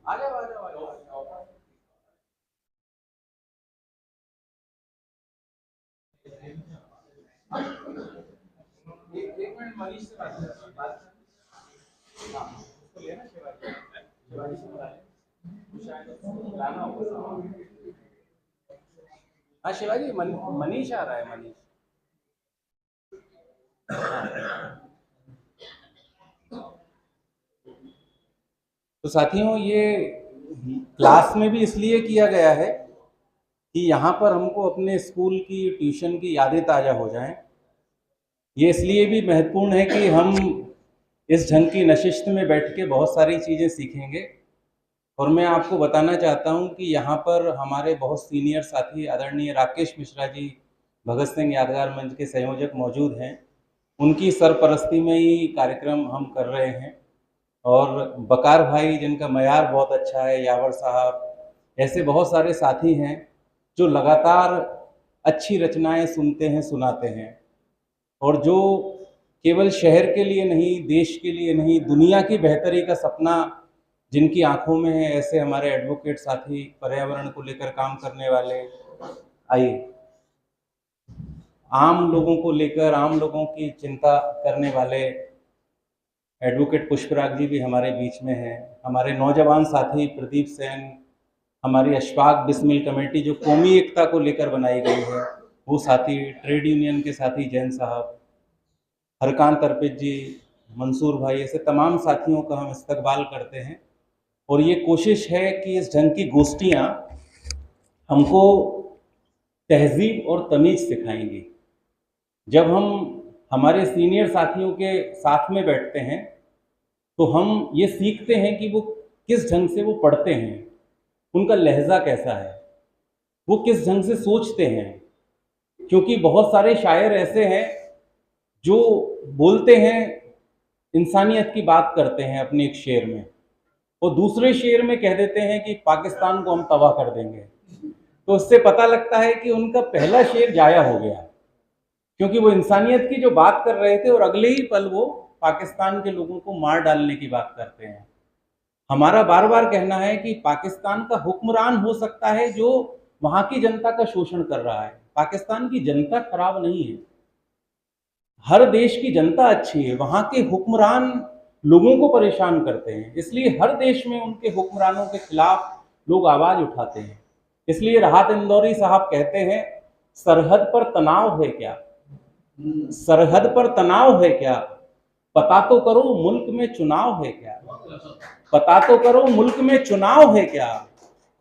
आ जाओ आ जाओ आ जाओ। एक मिनट मनीष से बात कर। हाँ उसको लेना शिवाजी, शिवाजी से बुला ले, शायद लाना होगा। हाँ शिवाजी, मनीष आ रहा है, मनीष। तो साथियों, ये क्लास में भी इसलिए किया गया है कि यहाँ पर हमको अपने स्कूल की, ट्यूशन की यादें ताज़ा हो जाएं। ये इसलिए भी महत्वपूर्ण है कि हम इस ढंग की नशिस्त में बैठ के बहुत सारी चीज़ें सीखेंगे। और मैं आपको बताना चाहता हूँ कि यहाँ पर हमारे बहुत सीनियर साथी आदरणीय राकेश मिश्रा जी, भगत सिंह यादगार मंच के संयोजक मौजूद हैं। उनकी सरपरस्ती में ही कार्यक्रम हम कर रहे हैं। और बकार भाई, जिनका मयार बहुत अच्छा है, यावर साहब, ऐसे बहुत सारे साथी हैं जो लगातार अच्छी रचनाएं सुनते हैं, सुनाते हैं, और जो केवल शहर के लिए नहीं, देश के लिए नहीं, दुनिया की बेहतरी का सपना जिनकी आंखों में है, ऐसे हमारे एडवोकेट साथी, पर्यावरण को लेकर काम करने वाले। आइए, आम लोगों को लेकर, आम लोगों की चिंता करने वाले एडवोकेट पुष्पराग जी भी हमारे बीच में हैं। हमारे नौजवान साथी प्रदीप सेन, हमारी अशफाक बिस्मिल कमेटी जो कौमी एकता को लेकर बनाई गई है, वो साथी, ट्रेड यूनियन के साथी जैन साहब, हरकान तरपित जी, मंसूर भाई, ऐसे तमाम साथियों का हम इस्तकबाल करते हैं। और ये कोशिश है कि इस ढंग की गोष्ठियाँ हमको तहजीब और तमीज़ सिखाएंगी। जब हम हमारे सीनियर साथियों के साथ में बैठते हैं तो हम ये सीखते हैं कि वो किस ढंग से वो पढ़ते हैं, उनका लहजा कैसा है, वो किस ढंग से सोचते हैं। क्योंकि बहुत सारे शायर ऐसे हैं जो बोलते हैं, इंसानियत की बात करते हैं अपने एक शेर में, और दूसरे शेर में कह देते हैं कि पाकिस्तान को हम तबाह कर देंगे। तो उससे पता लगता है कि उनका पहला शेर जाया हो गया, क्योंकि वो इंसानियत की जो बात कर रहे थे और अगले ही पल वो पाकिस्तान के लोगों को मार डालने की बात करते हैं। हमारा बार बार कहना है कि पाकिस्तान का हुक्मरान हो सकता है जो वहाँ की जनता का शोषण कर रहा है। पाकिस्तान की जनता खराब नहीं है, हर देश की जनता अच्छी है, वहाँ के हुक्मरान लोगों को परेशान करते हैं। इसलिए हर देश में उनके हुक्मरानों के खिलाफ लोग आवाज़ उठाते हैं। इसलिए राहत इंदौरी साहब कहते हैं, सरहद पर तनाव है क्या, सरहद पर तनाव है क्या, पता तो करो मुल्क में चुनाव है क्या, पता तो करो मुल्क में चुनाव है क्या,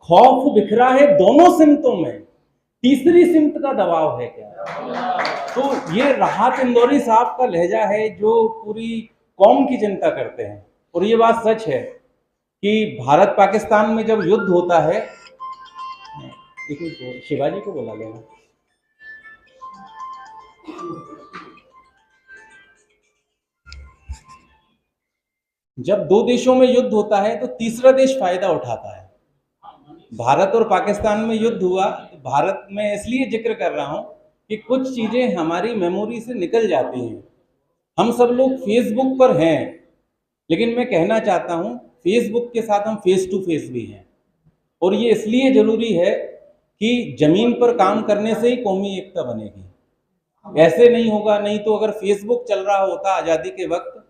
खौफ बिखरा है दोनों सिमतों में, तीसरी सिमत का दबाव है क्या? तो ये राहत इंदौरी साहब का लहजा है जो पूरी कौम की चिंता करते हैं। और ये बात सच है कि भारत पाकिस्तान में जब युद्ध होता है, एक मिनट शिवाजी को बुला लेना। जब दो देशों में युद्ध होता है तो तीसरा देश फायदा उठाता है। भारत और पाकिस्तान में युद्ध हुआ तो भारत में इसलिए जिक्र कर रहा हूं कि कुछ चीजें हमारी मेमोरी से निकल जाती हैं। हम सब लोग फेसबुक पर हैं, लेकिन मैं कहना चाहता हूं फेसबुक के साथ हम फेस टू फेस भी हैं। और ये इसलिए जरूरी है कि जमीन पर काम करने से ही कौमी एकता बनेगी। ऐसे नहीं होगा, नहीं तो अगर फेसबुक चल रहा होता आज़ादी के वक्त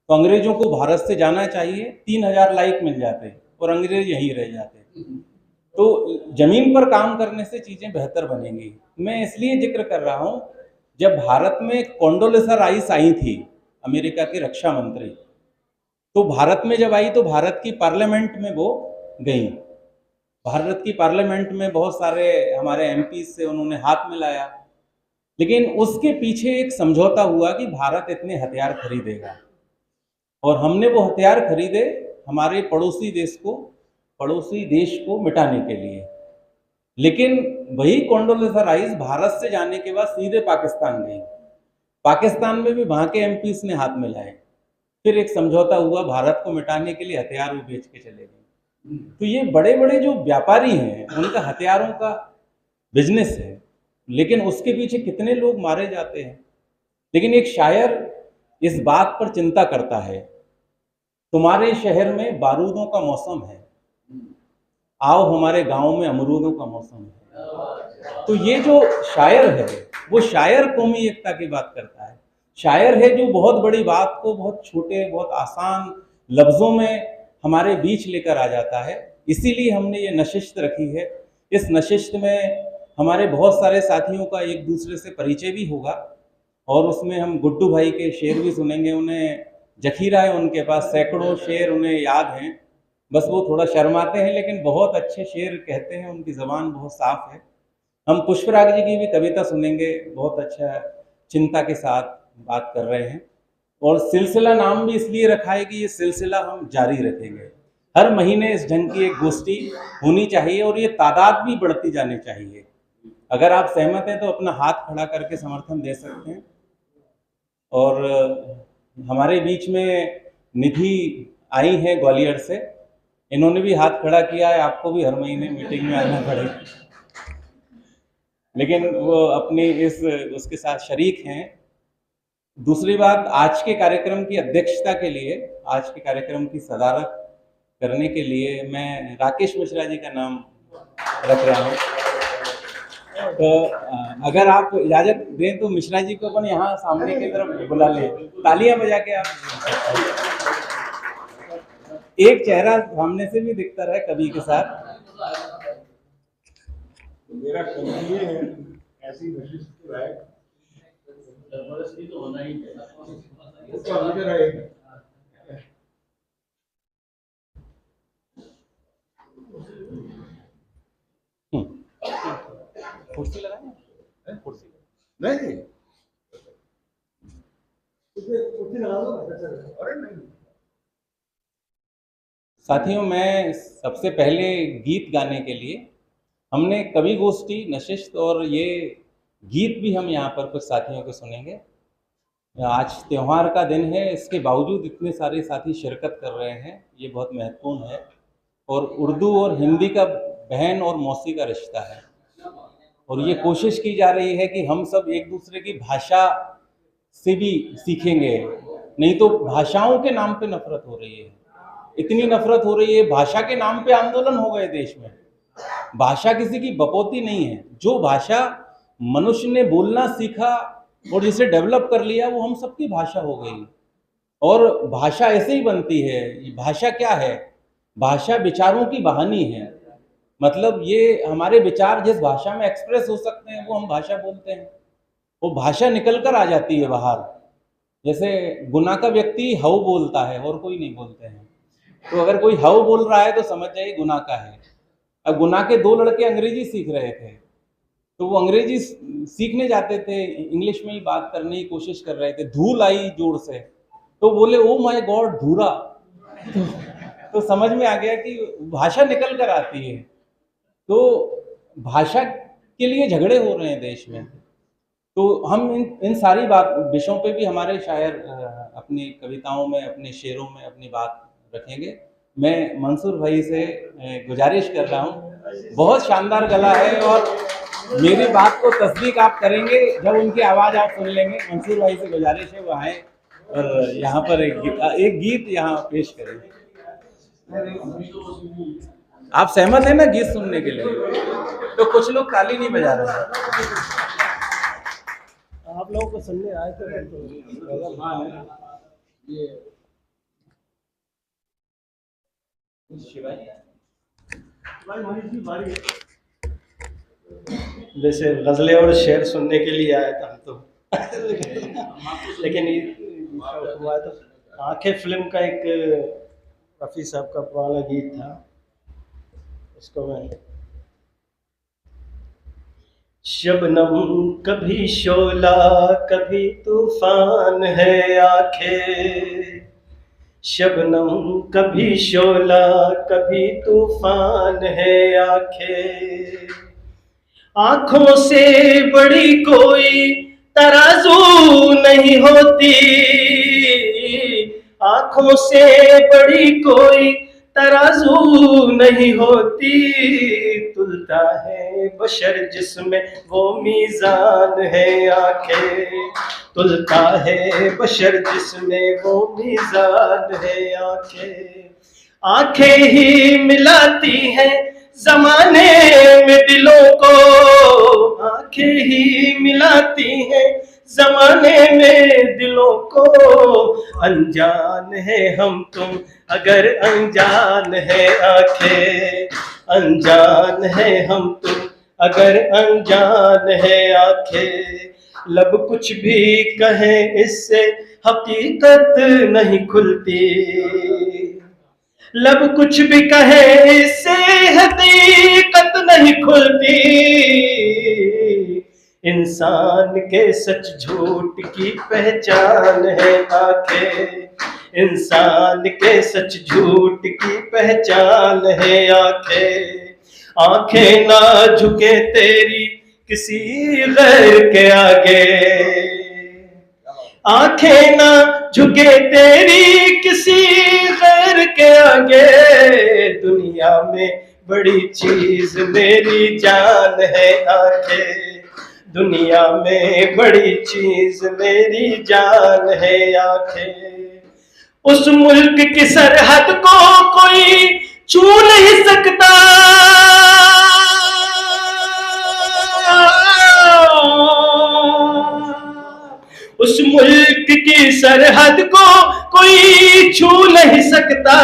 तो अंग्रेजों को भारत से जाना चाहिए, 3000 लाइक मिल जाते और अंग्रेज यहीं रह जाते। तो जमीन पर काम करने से चीजें बेहतर बनेंगी। मैं इसलिए जिक्र कर रहा हूं, जब भारत में कोंडोलेसा राइस आई थी, अमेरिका की रक्षा मंत्री, तो भारत में जब आई तो भारत की पार्लियामेंट में वो गई। भारत की पार्लियामेंट में बहुत सारे हमारे एमपी से उन्होंने हाथ मिलाया, लेकिन उसके पीछे एक समझौता हुआ कि भारत इतने हथियार खरीदेगा, और हमने वो हथियार खरीदे हमारे पड़ोसी देश को मिटाने के लिए। लेकिन वही कोंडोलेसा राइस भारत से जाने के बाद सीधे पाकिस्तान गई। पाकिस्तान में भी वहां के एमपीस ने हाथ मिलाए, फिर एक समझौता हुआ, भारत को मिटाने के लिए हथियार वो बेच के चले गए। तो ये बड़े बड़े जो व्यापारी हैं उनका हथियारों का बिजनेस है, लेकिन उसके पीछे कितने लोग मारे जाते हैं। लेकिन एक शायर इस बात पर चिंता करता है, तुम्हारे शहर में बारूदों का मौसम है, आओ हमारे गांव में अमरूदों का मौसम है। तो ये जो शायर है वो शायर कौमी एकता की बात करता है। शायर है जो बहुत बड़ी बात को बहुत छोटे, बहुत आसान लफ्जों में हमारे बीच लेकर आ जाता है। इसीलिए हमने ये नशिस्त रखी है। इस नशिस्त में हमारे बहुत सारे साथियों का एक दूसरे से परिचय भी होगा, और उसमें हम गुड्डू भाई के शेर भी सुनेंगे। उन्हें जखीरा है, उनके पास सैकड़ों शेर उन्हें याद हैं, बस वो थोड़ा शर्माते हैं, लेकिन बहुत अच्छे शेर कहते हैं, उनकी ज़बान बहुत साफ है। हम पुष्पराग जी की भी कविता सुनेंगे, बहुत अच्छा चिंता के साथ बात कर रहे हैं। और सिलसिला नाम भी इसलिए रखा है कि ये सिलसिला हम जारी रखेंगे। हर महीने इस ढंग की एक गोष्ठी होनी चाहिए और ये तादाद भी बढ़ती जानी चाहिए। अगर आप सहमत हैं तो अपना हाथ खड़ा करके समर्थन दे सकते हैं। और हमारे बीच में निधि आई हैं ग्वालियर से, इन्होंने भी हाथ खड़ा किया है। आपको भी हर महीने मीटिंग में आना पड़ेगा, लेकिन वो अपनी उसके साथ शरीक हैं। दूसरी बात, आज के कार्यक्रम की अध्यक्षता के लिए, आज के कार्यक्रम की सदारत करने के लिए मैं राकेश मिश्रा जी का नाम रख रहा हूँ। तो अगर आप इजाज़त दें तो मिश्रा जी को अपन यहाँ सामने की तरफ बुला लें, तालियां बजा के। आप एक चेहरा सामने से भी दिखता रहे कवि के साथ। मेरा कवि ये है, ऐसी नशिश है तो होना ही रहेगा। कुर्सी लगाएं? कुर्सी नहीं, कुर्सी लगा दो। अरे नहीं। साथियों, मैं सबसे पहले गीत गाने के लिए हमने कवि गोष्ठी, नशिस्त और ये गीत भी हम यहाँ पर कुछ साथियों को सुनेंगे। आज त्यौहार का दिन है, इसके बावजूद इतने सारे साथी शिरकत कर रहे हैं, ये बहुत महत्वपूर्ण है। और उर्दू और हिंदी का बहन और मौसी का रिश्ता है, और ये कोशिश की जा रही है कि हम सब एक दूसरे की भाषा से भी सीखेंगे। नहीं तो भाषाओं के नाम पे नफरत हो रही है, इतनी नफरत हो रही है। भाषा के नाम पे आंदोलन हो गए देश में। भाषा किसी की बपौती नहीं है। जो भाषा मनुष्य ने बोलना सीखा और जिसे डेवलप कर लिया, वो हम सबकी भाषा हो गई। और भाषा ऐसे ही बनती है। भाषा क्या है? भाषा विचारों की वाहनी है। मतलब ये हमारे विचार जिस भाषा में एक्सप्रेस हो सकते हैं वो हम भाषा बोलते हैं। वो भाषा निकल कर आ जाती है बाहर। जैसे गुना का व्यक्ति हव बोलता है और कोई नहीं बोलते हैं, तो अगर कोई हव बोल रहा है तो समझ जाइए गुना का है। अब गुना के 2 लड़के अंग्रेजी सीख रहे थे, तो वो अंग्रेजी सीखने जाते थे, इंग्लिश में ही बात करने की कोशिश कर रहे थे, धूल आई जोर से, तो बोले ओ माय गॉड धूरा। तो समझ में आ गया कि भाषा निकल कर आती है। तो भाषा के लिए झगड़े हो रहे हैं देश में, तो हम इन सारी विषयों पे भी हमारे शायर अपनी कविताओं में, अपने शेरों में अपनी बात रखेंगे। मैं मंसूर भाई से गुजारिश कर रहा हूँ, बहुत शानदार गला है और मेरी बात को तस्दीक आप करेंगे जब उनकी आवाज़ आप सुन लेंगे। मंसूर भाई से गुजारिश है वो आए और यहाँ पर एक गीत यहाँ पेश करें। आप सहमत हैं ना गीत सुनने के लिए? तो कुछ लोग ताली नहीं बजा रहे हैं। आप लोगों को सुनने आए थे तो ये वैसे गज़लें और शेर सुनने के लिए आया था हम तो लेकिन हुआ तो आंखें फिल्म का एक रफ़ी साहब का पुराना गीत था, उसको मैं शबनम कभी शोला कभी तूफान है आंखें, शबनम कभी शोला कभी तूफान है आंखें, आँखों से बड़ी कोई तराजू नहीं होती, आँखों से बड़ी कोई तराजू नहीं होती, तुलता है बशर जिसमें वो मीज़ान है आंखें, तुलता है बशर जिसमें वो मीज़ान है आंखें, आंखें ही मिलाती हैं ज़माने में दिलों को, आंखें ही मिलाती हैं ज़माने में दिलों को, अनजान है हम तुम अगर अनजान है आंखें, अनजान है हम तुम अगर अनजान है आंखें, लब कुछ भी कहें इससे हकीकत नहीं खुलती, लब कुछ भी कहे इससे हकीकत नहीं खुलती, इंसान के सच झूठ की पहचान है आंखें, इंसान के सच झूठ की पहचान है आंखें, आंखें ना झुके तेरी किसी गैर के आगे, आंखें ना झुके तेरी किसी गैर के आगे, दुनिया में बड़ी चीज मेरी जान है आंखें, दुनिया में बड़ी चीज मेरी जान है आंखें, उस मुल्क की सरहद को कोई छू नहीं सकता, उस मुल्क की सरहद को कोई छू नहीं सकता,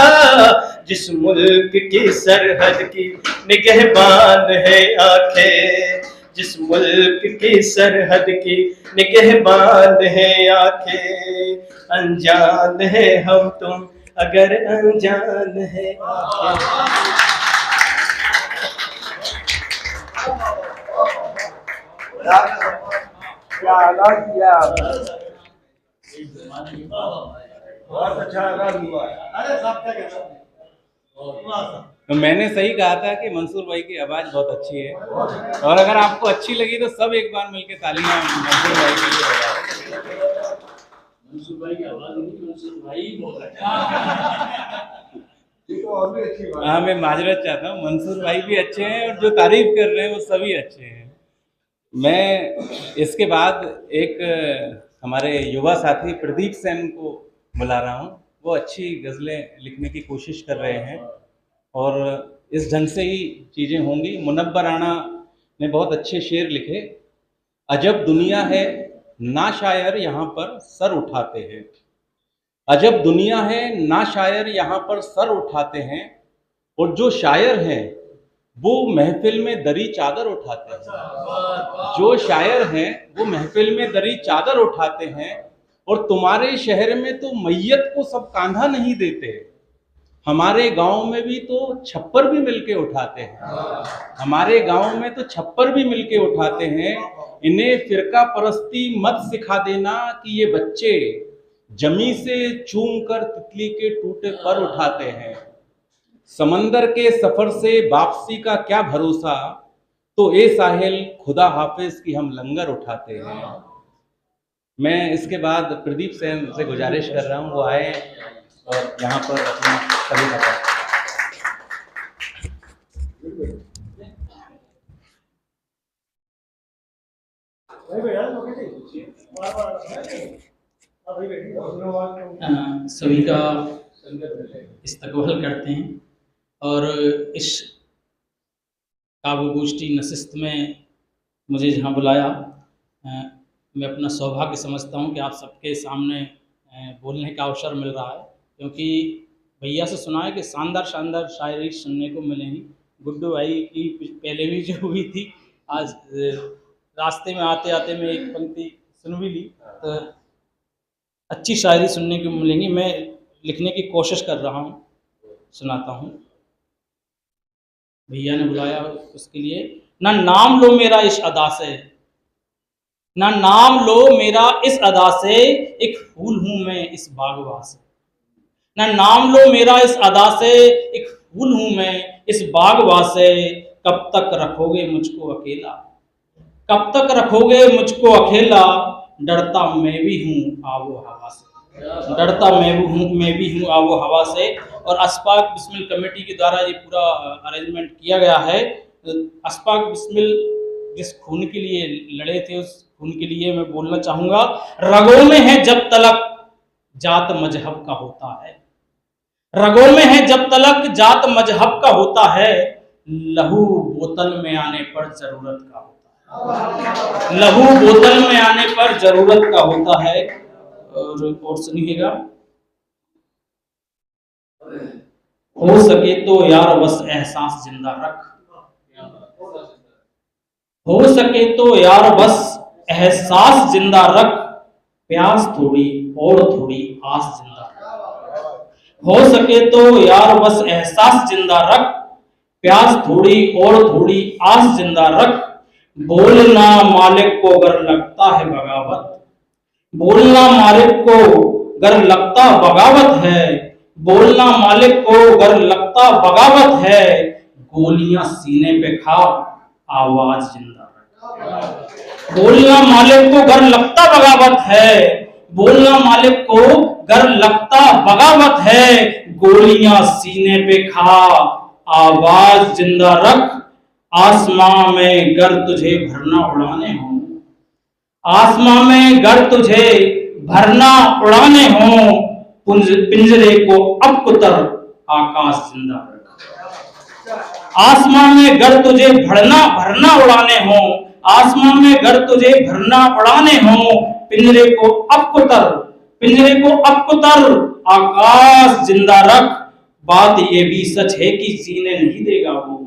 जिस मुल्क की सरहद की निगहबान है आंखें, जिस मुल्क की सरहद की निगहबान है आंखें, अनजान है हम तुम अगर अनजान है आंखें। क्या आगाज किया बहुत अच्छा आगाज हुआ। तो मैंने सही कहा था कि मंसूर भाई की आवाज़ बहुत अच्छी है, और अगर आपको अच्छी लगी तो सब एक बार मिलके तालियां मंसूर भाई के लिए बजाएं। मंसूर भाई की आवाज़ नहीं, मंसूर भाई बोल रहे हैं। हाँ, मैं माजरत चाहता हूँ, मंसूर भाई भी अच्छे हैं और जो तारीफ कर रहे हैं वो सभी अच्छे हैं। मैं इसके बाद एक हमारे युवा साथी प्रदीप सेन को बुला रहा हूँ, वो अच्छी गज़लें लिखने की कोशिश कर रहे हैं और इस ढंग से ही चीज़ें होंगी। मुनव्वर राणा ने बहुत अच्छे शेर लिखे, अजब दुनिया है ना शायर यहाँ पर सर उठाते हैं, अजब दुनिया है ना शायर यहाँ पर सर उठाते हैं, और जो शायर हैं वो महफिल में दरी चादर उठाते हैं, जो शायर हैं वो महफिल में दरी चादर उठाते हैं, और तुम्हारे शहर में तो मैयत को सब कांधा नहीं देते, हमारे गांव में भी तो छप्पर भी मिलके उठाते हैं, हमारे गांव में तो छप्पर भी मिलके उठाते हैं। इन्हें फिरका परस्ती मत सिखा देना कि ये बच्चे जमी से चूम कर तितली के टूटे पर उठाते हैं। समंदर के सफर से वापसी का क्या भरोसा, तो ए साहिल खुदा हाफिज की हम लंगर उठाते हैं। मैं इसके बाद प्रदीप सेन से गुजारिश कर रहा हूँ वो आए और यहाँ पर अपना कविता सभी का इस्तकबाल करते हैं और इस काव्य गोष्ठी नशिस्त में मुझे जहाँ बुलाया, मैं अपना सौभाग्य समझता हूँ कि आप सबके सामने बोलने का अवसर मिल रहा है, क्योंकि भैया से सुना है कि शानदार शानदार शायरी सुनने को मिलेंगी। गुड्डू भाई की पहले भी जो हुई थी, आज रास्ते में आते आते मैं एक पंक्ति सुन भी ली, तो अच्छी शायरी सुनने को मिलेंगी। मैं लिखने की कोशिश कर रहा हूँ, सुनाता हूँ। भैया ने बुलाया उसके लिए। ना नाम लो मेरा इस अदा से, ना नाम लो मेरा इस अदा से, एक फूल हूँ मैं इस बागवा से। ना नाम लो मेरा इस अदा से, एक फूल हूँ मैं इस बागवा से। कब तक रखोगे मुझको अकेला, कब तक रखोगे मुझको अकेला, डरता मैं भी हूँ आबो हवा से, डरता मैं भी हूँ आबो हवा से। और अशफाक बिस्मिल कमेटी के द्वारा ये पूरा अरेंजमेंट किया गया है। अशफाक बिस्मिल जिस खून के लिए लड़े थे, उस खून के लिए मैं बोलना चाहूँगा। रगों में है जब तलक जात मजहब का होता है, रगों में है जब तलक जात मजहब का होता है, लहू बोतल में आने पर जरूरत का होता है, लहू बोतल में आने पर जरूरत का होता है। और सुनिएगा, हो सके तो यार बस एहसास जिंदा रख, हो सके तो यार बस एहसास जिंदा रख, प्यास थोड़ी और थोड़ी आस जिंदा रख, हो सके तो यार बस एहसास जिंदा रख, प्यास थोड़ी और थोड़ी आस जिंदा रख। बोलना मालिक को अगर लगता है बगावत, बोलना मालिक को अगर लगता बगावत है, बोलना मालिक को अगर लगता बगावत है, गोलियां सीने पे खा आवाज जिंदा रख। बोलना मालिक को अगर लगता बगावत है, बोलना मालिक को अगर लगता बगावत है, गोलियां सीने पे खा आवाज जिंदा रख। आसमां में गर तुझे भरना उड़ाने हो, आसमां में गर तुझे भरना उड़ाने हो, पिंजरे को अब कुतर आकाश जिंदा रख। आसमां में गर तुझे भरना उड़ाने हो, आसमां में गर तुझे भरना उड़ाने हो, पिंजरे को अब कुतर, पिंजरे को अब कुतर आकाश जिंदा रख। बात ये भी सच है कि जीने नहीं देगा वो,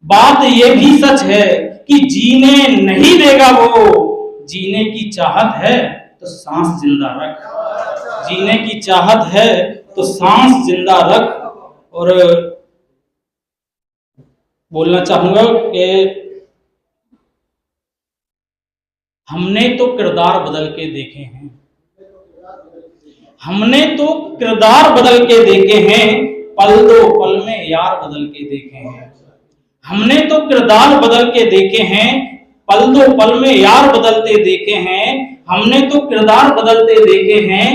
बात ये भी सच है कि जीने नहीं देगा वो। जीने की चाहत है तो सांस जिंदा रख, जीने की चाहत है तो सांस जिंदा रख। और बोलना चाहूंगा कि हमने तो किरदार बदल के देखे हैं, हमने तो किरदार बदल के देखे हैं, पल दो पल में यार बदल के देखे हैं। हमने तो किरदार बदल के देखे हैं, पल दो पल में यार बदलते देखे हैं। हमने तो किरदार बदलते देखे हैं,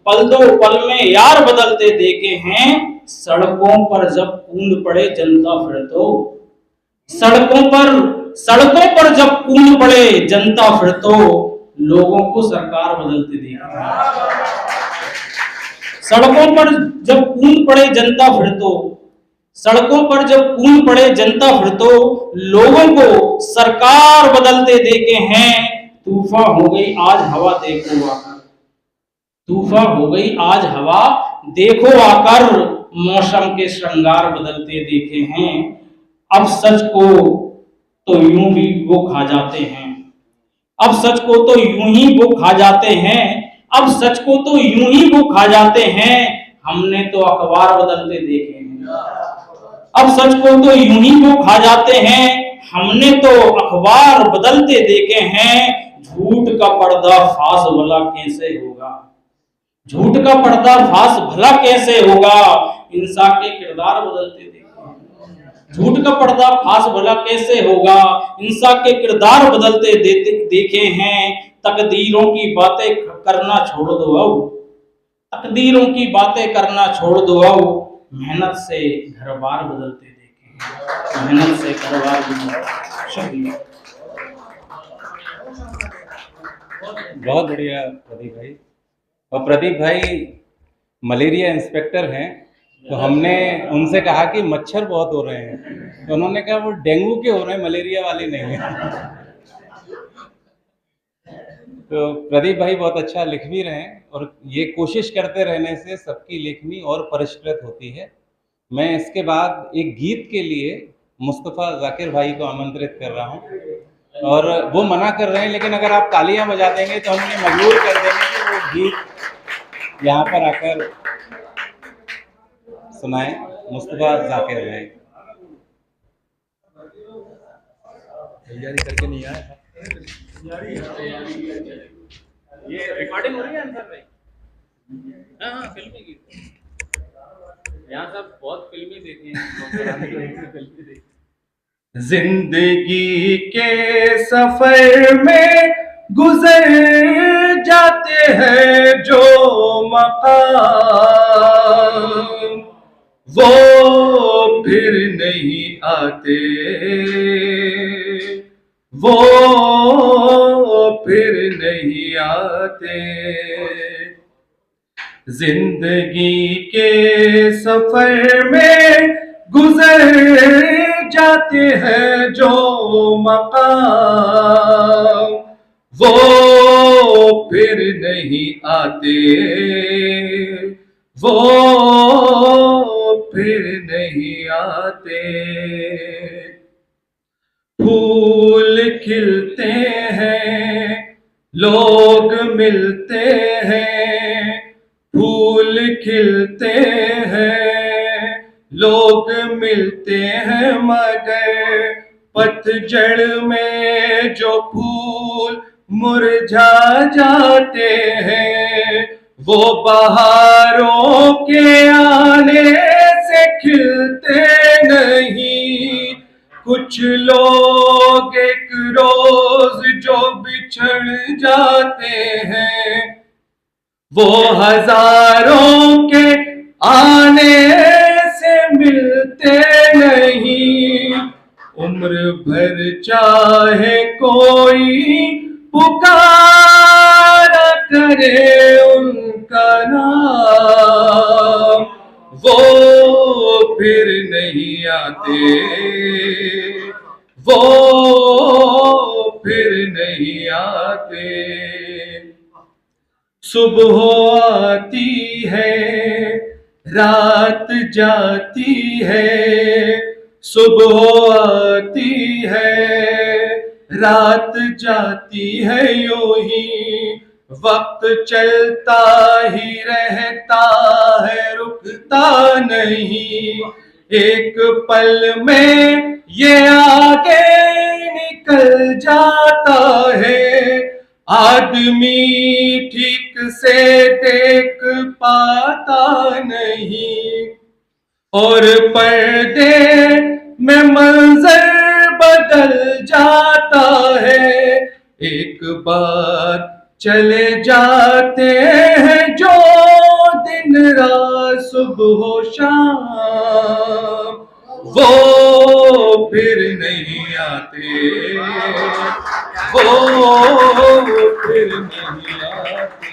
पल दो पल में यार बदलते देखे हैं। सड़कों पर जब कूद पड़े जनता फिर तो, सड़कों पर जब कूद पड़े जनता फिर तो, लोगों को सरकार बदलते देखा। सड़कों पर जब कूद पड़े जनता फिर तो, सड़कों पर जब कूद पड़े जनता फिर तो, लोगों को सरकार बदलते देखे हैं। तूफान हो गई आज हवा देखो आकर, तूफान हो गई आज हवा देखो आकर, मौसम के श्रृंगार बदलते देखे हैं। अब सच को तो यूं भी वो खा जाते हैं, अब सच को तो यूं ही वो खा जाते हैं, अब सच को तो यूं ही वो खा जाते हैं। हमने तो अखबार बदलते देखे हैं। अब सच को तो यूं ही वो खा जाते हैं, हमने तो अखबार बदलते देखे हैं। झूठ का पर्दाफाश भला कैसे होगा, झूठ का पर्दाफाश भला कैसे होगा, इंसान के किरदार बदलते देखे हैं। झूठ का पर्दाफाश भला कैसे होगा, इंसान के किरदार बदलते देखे हैं। तकदीरों की बातें करना छोड़ दो अब, तकदीरों की बातें करना छोड़ दो अब, मेहनत से घर बार बदलते देखे हैं, मेहनत से घर बार बदलते। शुक्रिया। बहुत बढ़िया प्रदीप भाई। और प्रदीप भाई मलेरिया इंस्पेक्टर हैं, तो हमने उनसे कहा कि मच्छर बहुत हो रहे हैं, तो उन्होंने कहा वो डेंगू के हो रहे हैं, मलेरिया वाले नहीं हैं। तो प्रदीप भाई बहुत अच्छा लिख भी रहे हैं, और ये कोशिश करते रहने से सबकी लेखनी और परिष्कृत होती है। मैं इसके बाद एक गीत के लिए मुस्तफ़ा जाकिर भाई को आमंत्रित कर रहा हूँ, और वो मना कर रहे हैं, लेकिन अगर आप तालियां बजा देंगे तो हम उन्हें मजबूर कर देंगे कि वो गीत यहाँ पर आकर सुनाएं। मुस्तफ़ा जाकिर भाई। तैयारी करके नहीं आया। ये रिकॉर्डिंग हो रही है अंदर में? हाँ, फिल्मी गीत। यहाँ सब बहुत फिल्मी देती हैं। जिंदगी के सफर में गुजर जाते हैं जो मकाम, वो फिर नहीं आते, वो फिर नहीं आते। जिंदगी के सफर में गुजर जाते हैं जो मकाम, वो फिर नहीं आते, वो फिर नहीं आते। फूल खिलते हैं, लोग मिलते हैं, फूल खिलते हैं, लोग मिलते हैं, मगर पतझड़ में जो फूल मुरझा जाते हैं, वो बहारों के आने से खिलते नहीं। कुछ लोग एक रोज जो बिछड़ जाते हैं, वो हजारों के आने से मिलते नहीं। उम्र भर चाहे कोई पुकारा करे उनका नाम, वो फिर नहीं आते, वो फिर नहीं आते। सुबह आती है, रात जाती है, सुबह आती है, रात जाती है, यूं ही वक्त चलता ही रहता है, रुकता नहीं। एक पल में ये आगे निकल जाता है, आदमी ठीक से देख पाता नहीं, और पर्दे में मंजर बदल जाता है। एक बार चले जाते हैं जो दिन रात सुबह शाम, वो फिर नहीं आते, वो फिर नहीं आते।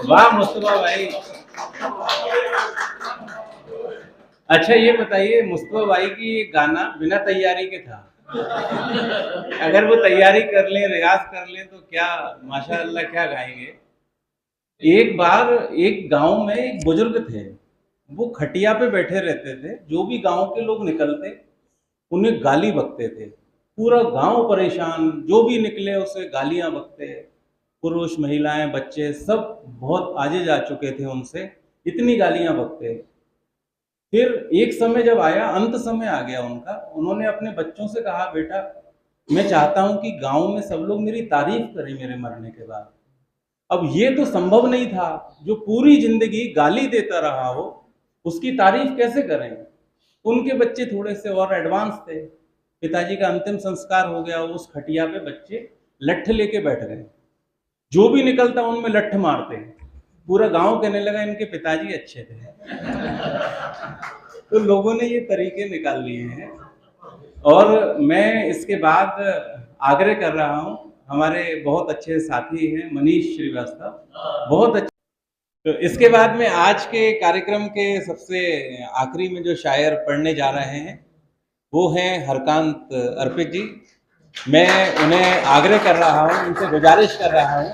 वाह मुस्तफा भाई। अच्छा ये बताइए, मुस्तफा भाई की गाना बिना तैयारी के था, अगर वो तैयारी कर लें, रियाज कर लें तो क्या माशाअल्लाह क्या गाएंगे। एक बार एक गांव में एक बुजुर्ग थे, वो खटिया पे बैठे रहते थे, जो भी गांव के लोग निकलते उन्हें गाली बकते थे, पूरा गांव परेशान, जो भी निकले उसे गालियां बकते। पुरुष महिलाएं बच्चे सब बहुत आगे जा चुके थे उनसे, इतनी गालियां बकते। फिर एक समय जब आया, अंत समय आ गया उनका, उन्होंने अपने बच्चों से कहा, बेटा मैं चाहता हूं कि गांव में सब लोग मेरी तारीफ करें मेरे मरने के बाद। अब ये तो संभव नहीं था, जो पूरी जिंदगी गाली देता रहा हो उसकी तारीफ कैसे करें। उनके बच्चे थोड़े से और एडवांस थे। पिताजी का अंतिम संस्कार हो गया, उस खटिया पे बच्चे लठ लेके बैठ गए, जो भी निकलता उनमें लठ मारते। पूरा गांव कहने लगा इनके पिताजी अच्छे थे। तो लोगों ने ये तरीके निकाल लिए हैं। और मैं इसके बाद आग्रह कर रहा हूँ, हमारे बहुत अच्छे साथी हैं मनीष श्रीवास्तव, बहुत अच्छे। तो इसके बाद में आज के कार्यक्रम के सबसे आखिरी में जो शायर पढ़ने जा रहे हैं वो हैं हरकांत अर्पित जी। मैं उन्हें आग्रह कर रहा हूँ, उनसे गुजारिश कर रहा हूँ,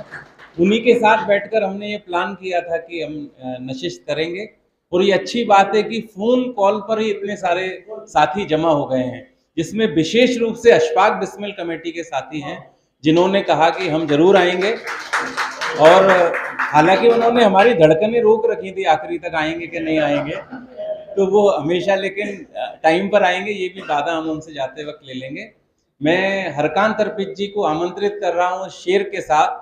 उन्हीं के साथ बैठकर हमने ये प्लान किया था कि हम नशिस्त करेंगे। और ये अच्छी बात है कि फ़ोन कॉल पर ही इतने सारे साथी जमा हो गए हैं, जिसमें विशेष रूप से अशफाक बिस्मिल कमेटी के साथी हैं जिन्होंने कहा कि हम जरूर आएंगे। और हालांकि उन्होंने हमारी धड़कनें रोक रखी थी आखिरी तक आएंगे कि नहीं आएंगे, तो वो हमेशा लेकिन टाइम पर आएंगे, ये भी वादा हम उनसे जाते वक्त ले लेंगे। मैं हरकांत अर्पित जी को आमंत्रित कर रहा हूँ शेर के साथ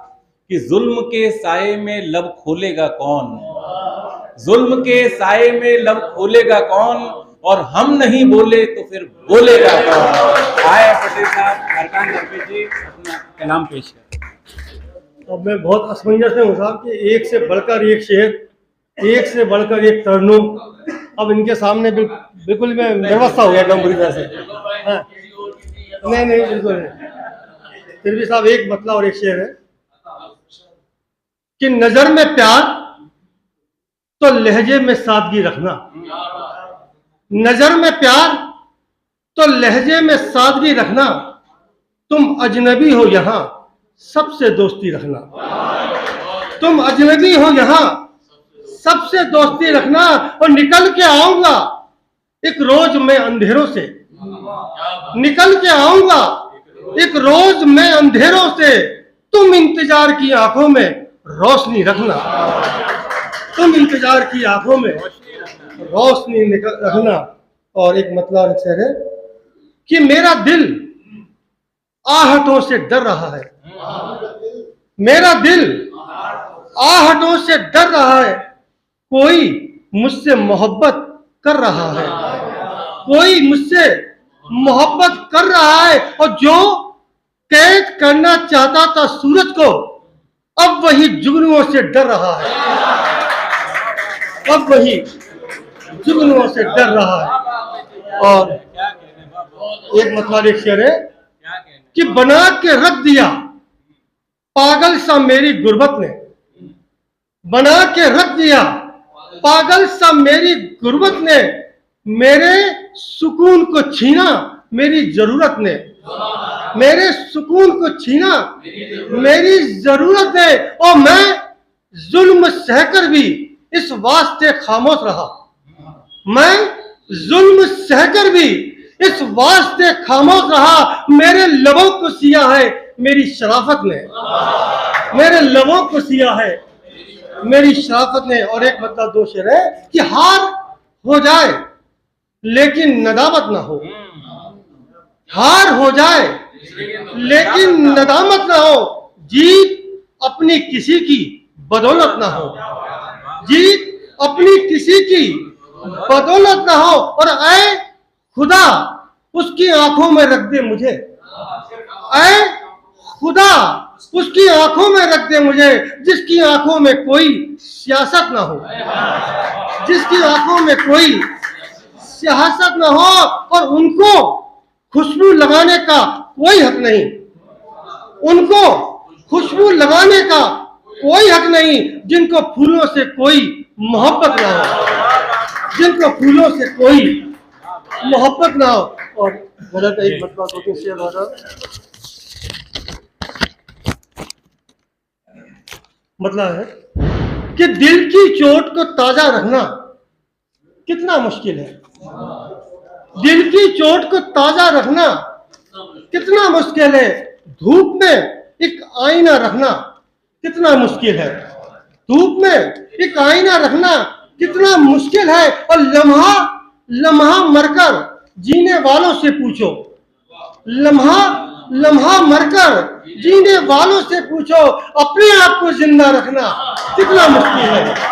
कि जुल्म के साए में लब खोलेगा कौन, जुल्म के साए में लब खोलेगा कौन, और हम नहीं बोले तो फिर बोलेगा कौन। आए पटेल साहब, हरकांत अर्पित जी अपना कलाम पेश करें। अब मैं बहुत असमंजस में हूँ साहब कि एक से बढ़कर एक शेर, एक से बढ़कर एक तरन्नुम, अब इनके सामने बिल्कुल मैं बेवस्था हो गया एकदम बुरी तरह से। हाँ। नहीं बिल्कुल नहीं। फिर भी साहब एक मतला और एक शेर है कि नजर में प्यार तो लहजे में सादगी रखना, नजर में प्यार तो लहजे में सादगी रखना, तुम अजनबी हो यहां सबसे दोस्ती रखना, तुम अजनबी हो यहां सबसे दोस्ती रखना। और निकल के आऊंगा एक रोज मैं अंधेरों से, निकल के आऊंगा एक रोज मैं अंधेरों से, तुम इंतजार की आंखों में रोशनी रखना, तुम इंतजार की आंखों में रोशनी रखना। और एक मतलब शेर है कि मेरा दिल आहटों से डर रहा है, मेरा दिल आहटों से डर रहा है, कोई मुझसे मोहब्बत कर रहा है, कोई मुझसे मोहब्बत कर रहा है। और जो कैद करना चाहता था सूरज को, अब वही जुगनुओं से डर रहा है, अब वही जुगनुओं से डर रहा है। और एक मतलब एक शेर है कि बना के रख दिया पागल सा मेरी गुर्बत ने, बना के रख दिया पागल सा मेरी गुर्बत ने, मेरे सुकून को छीना मेरी जरूरत ने, मेरे सुकून को छीना मेरी जरूरत है। और मैं जुल्म सहकर भी इस वास्ते खामोश रहा, मैं जुल्म सहकर भी इस वास्ते खामोश रहा। मेरे लबों को सिया है मेरी शराफत ने, मेरे लबों को सिया है मेरी शराफत ने। और एक मतलब दो शेर है कि हार हो जाए लेकिन नदामत ना हो, हार हो जाए लेकिन नदामत ना हो, जीत अपनी किसी की बदौलत ना हो, जीत अपनी किसी की बदौलत ना हो। और ऐ खुदा उसकी आंखों में रख दे मुझे, ऐ खुदा उसकी आंखों में रख दे मुझे, जिसकी आंखों में कोई सियासत ना हो, जिसकी आंखों में कोई सियासत ना हो। और उनको खुशबू लगाने का कोई हक नहीं, उनको खुशबू लगाने का कोई हक नहीं, जिनको फूलों से कोई मोहब्बत ना हो, जिनको फूलों से कोई मोहब्बत ना हो। और गलत एक मतलब दो तीन शेर मतलब है कि दिल की चोट को ताजा रखना कितना मुश्किल है, दिल की चोट को ताजा रखना कितना मुश्किल है। धूप में एक आईना रखना कितना मुश्किल है, धूप में एक आईना रखना कितना मुश्किल है, और लम्हा लम्हा मरकर जीने वालों से पूछो, लम्हा लम्हा मरकर जीने वालों से पूछो, अपने आप को जिंदा रखना कितना मुश्किल है।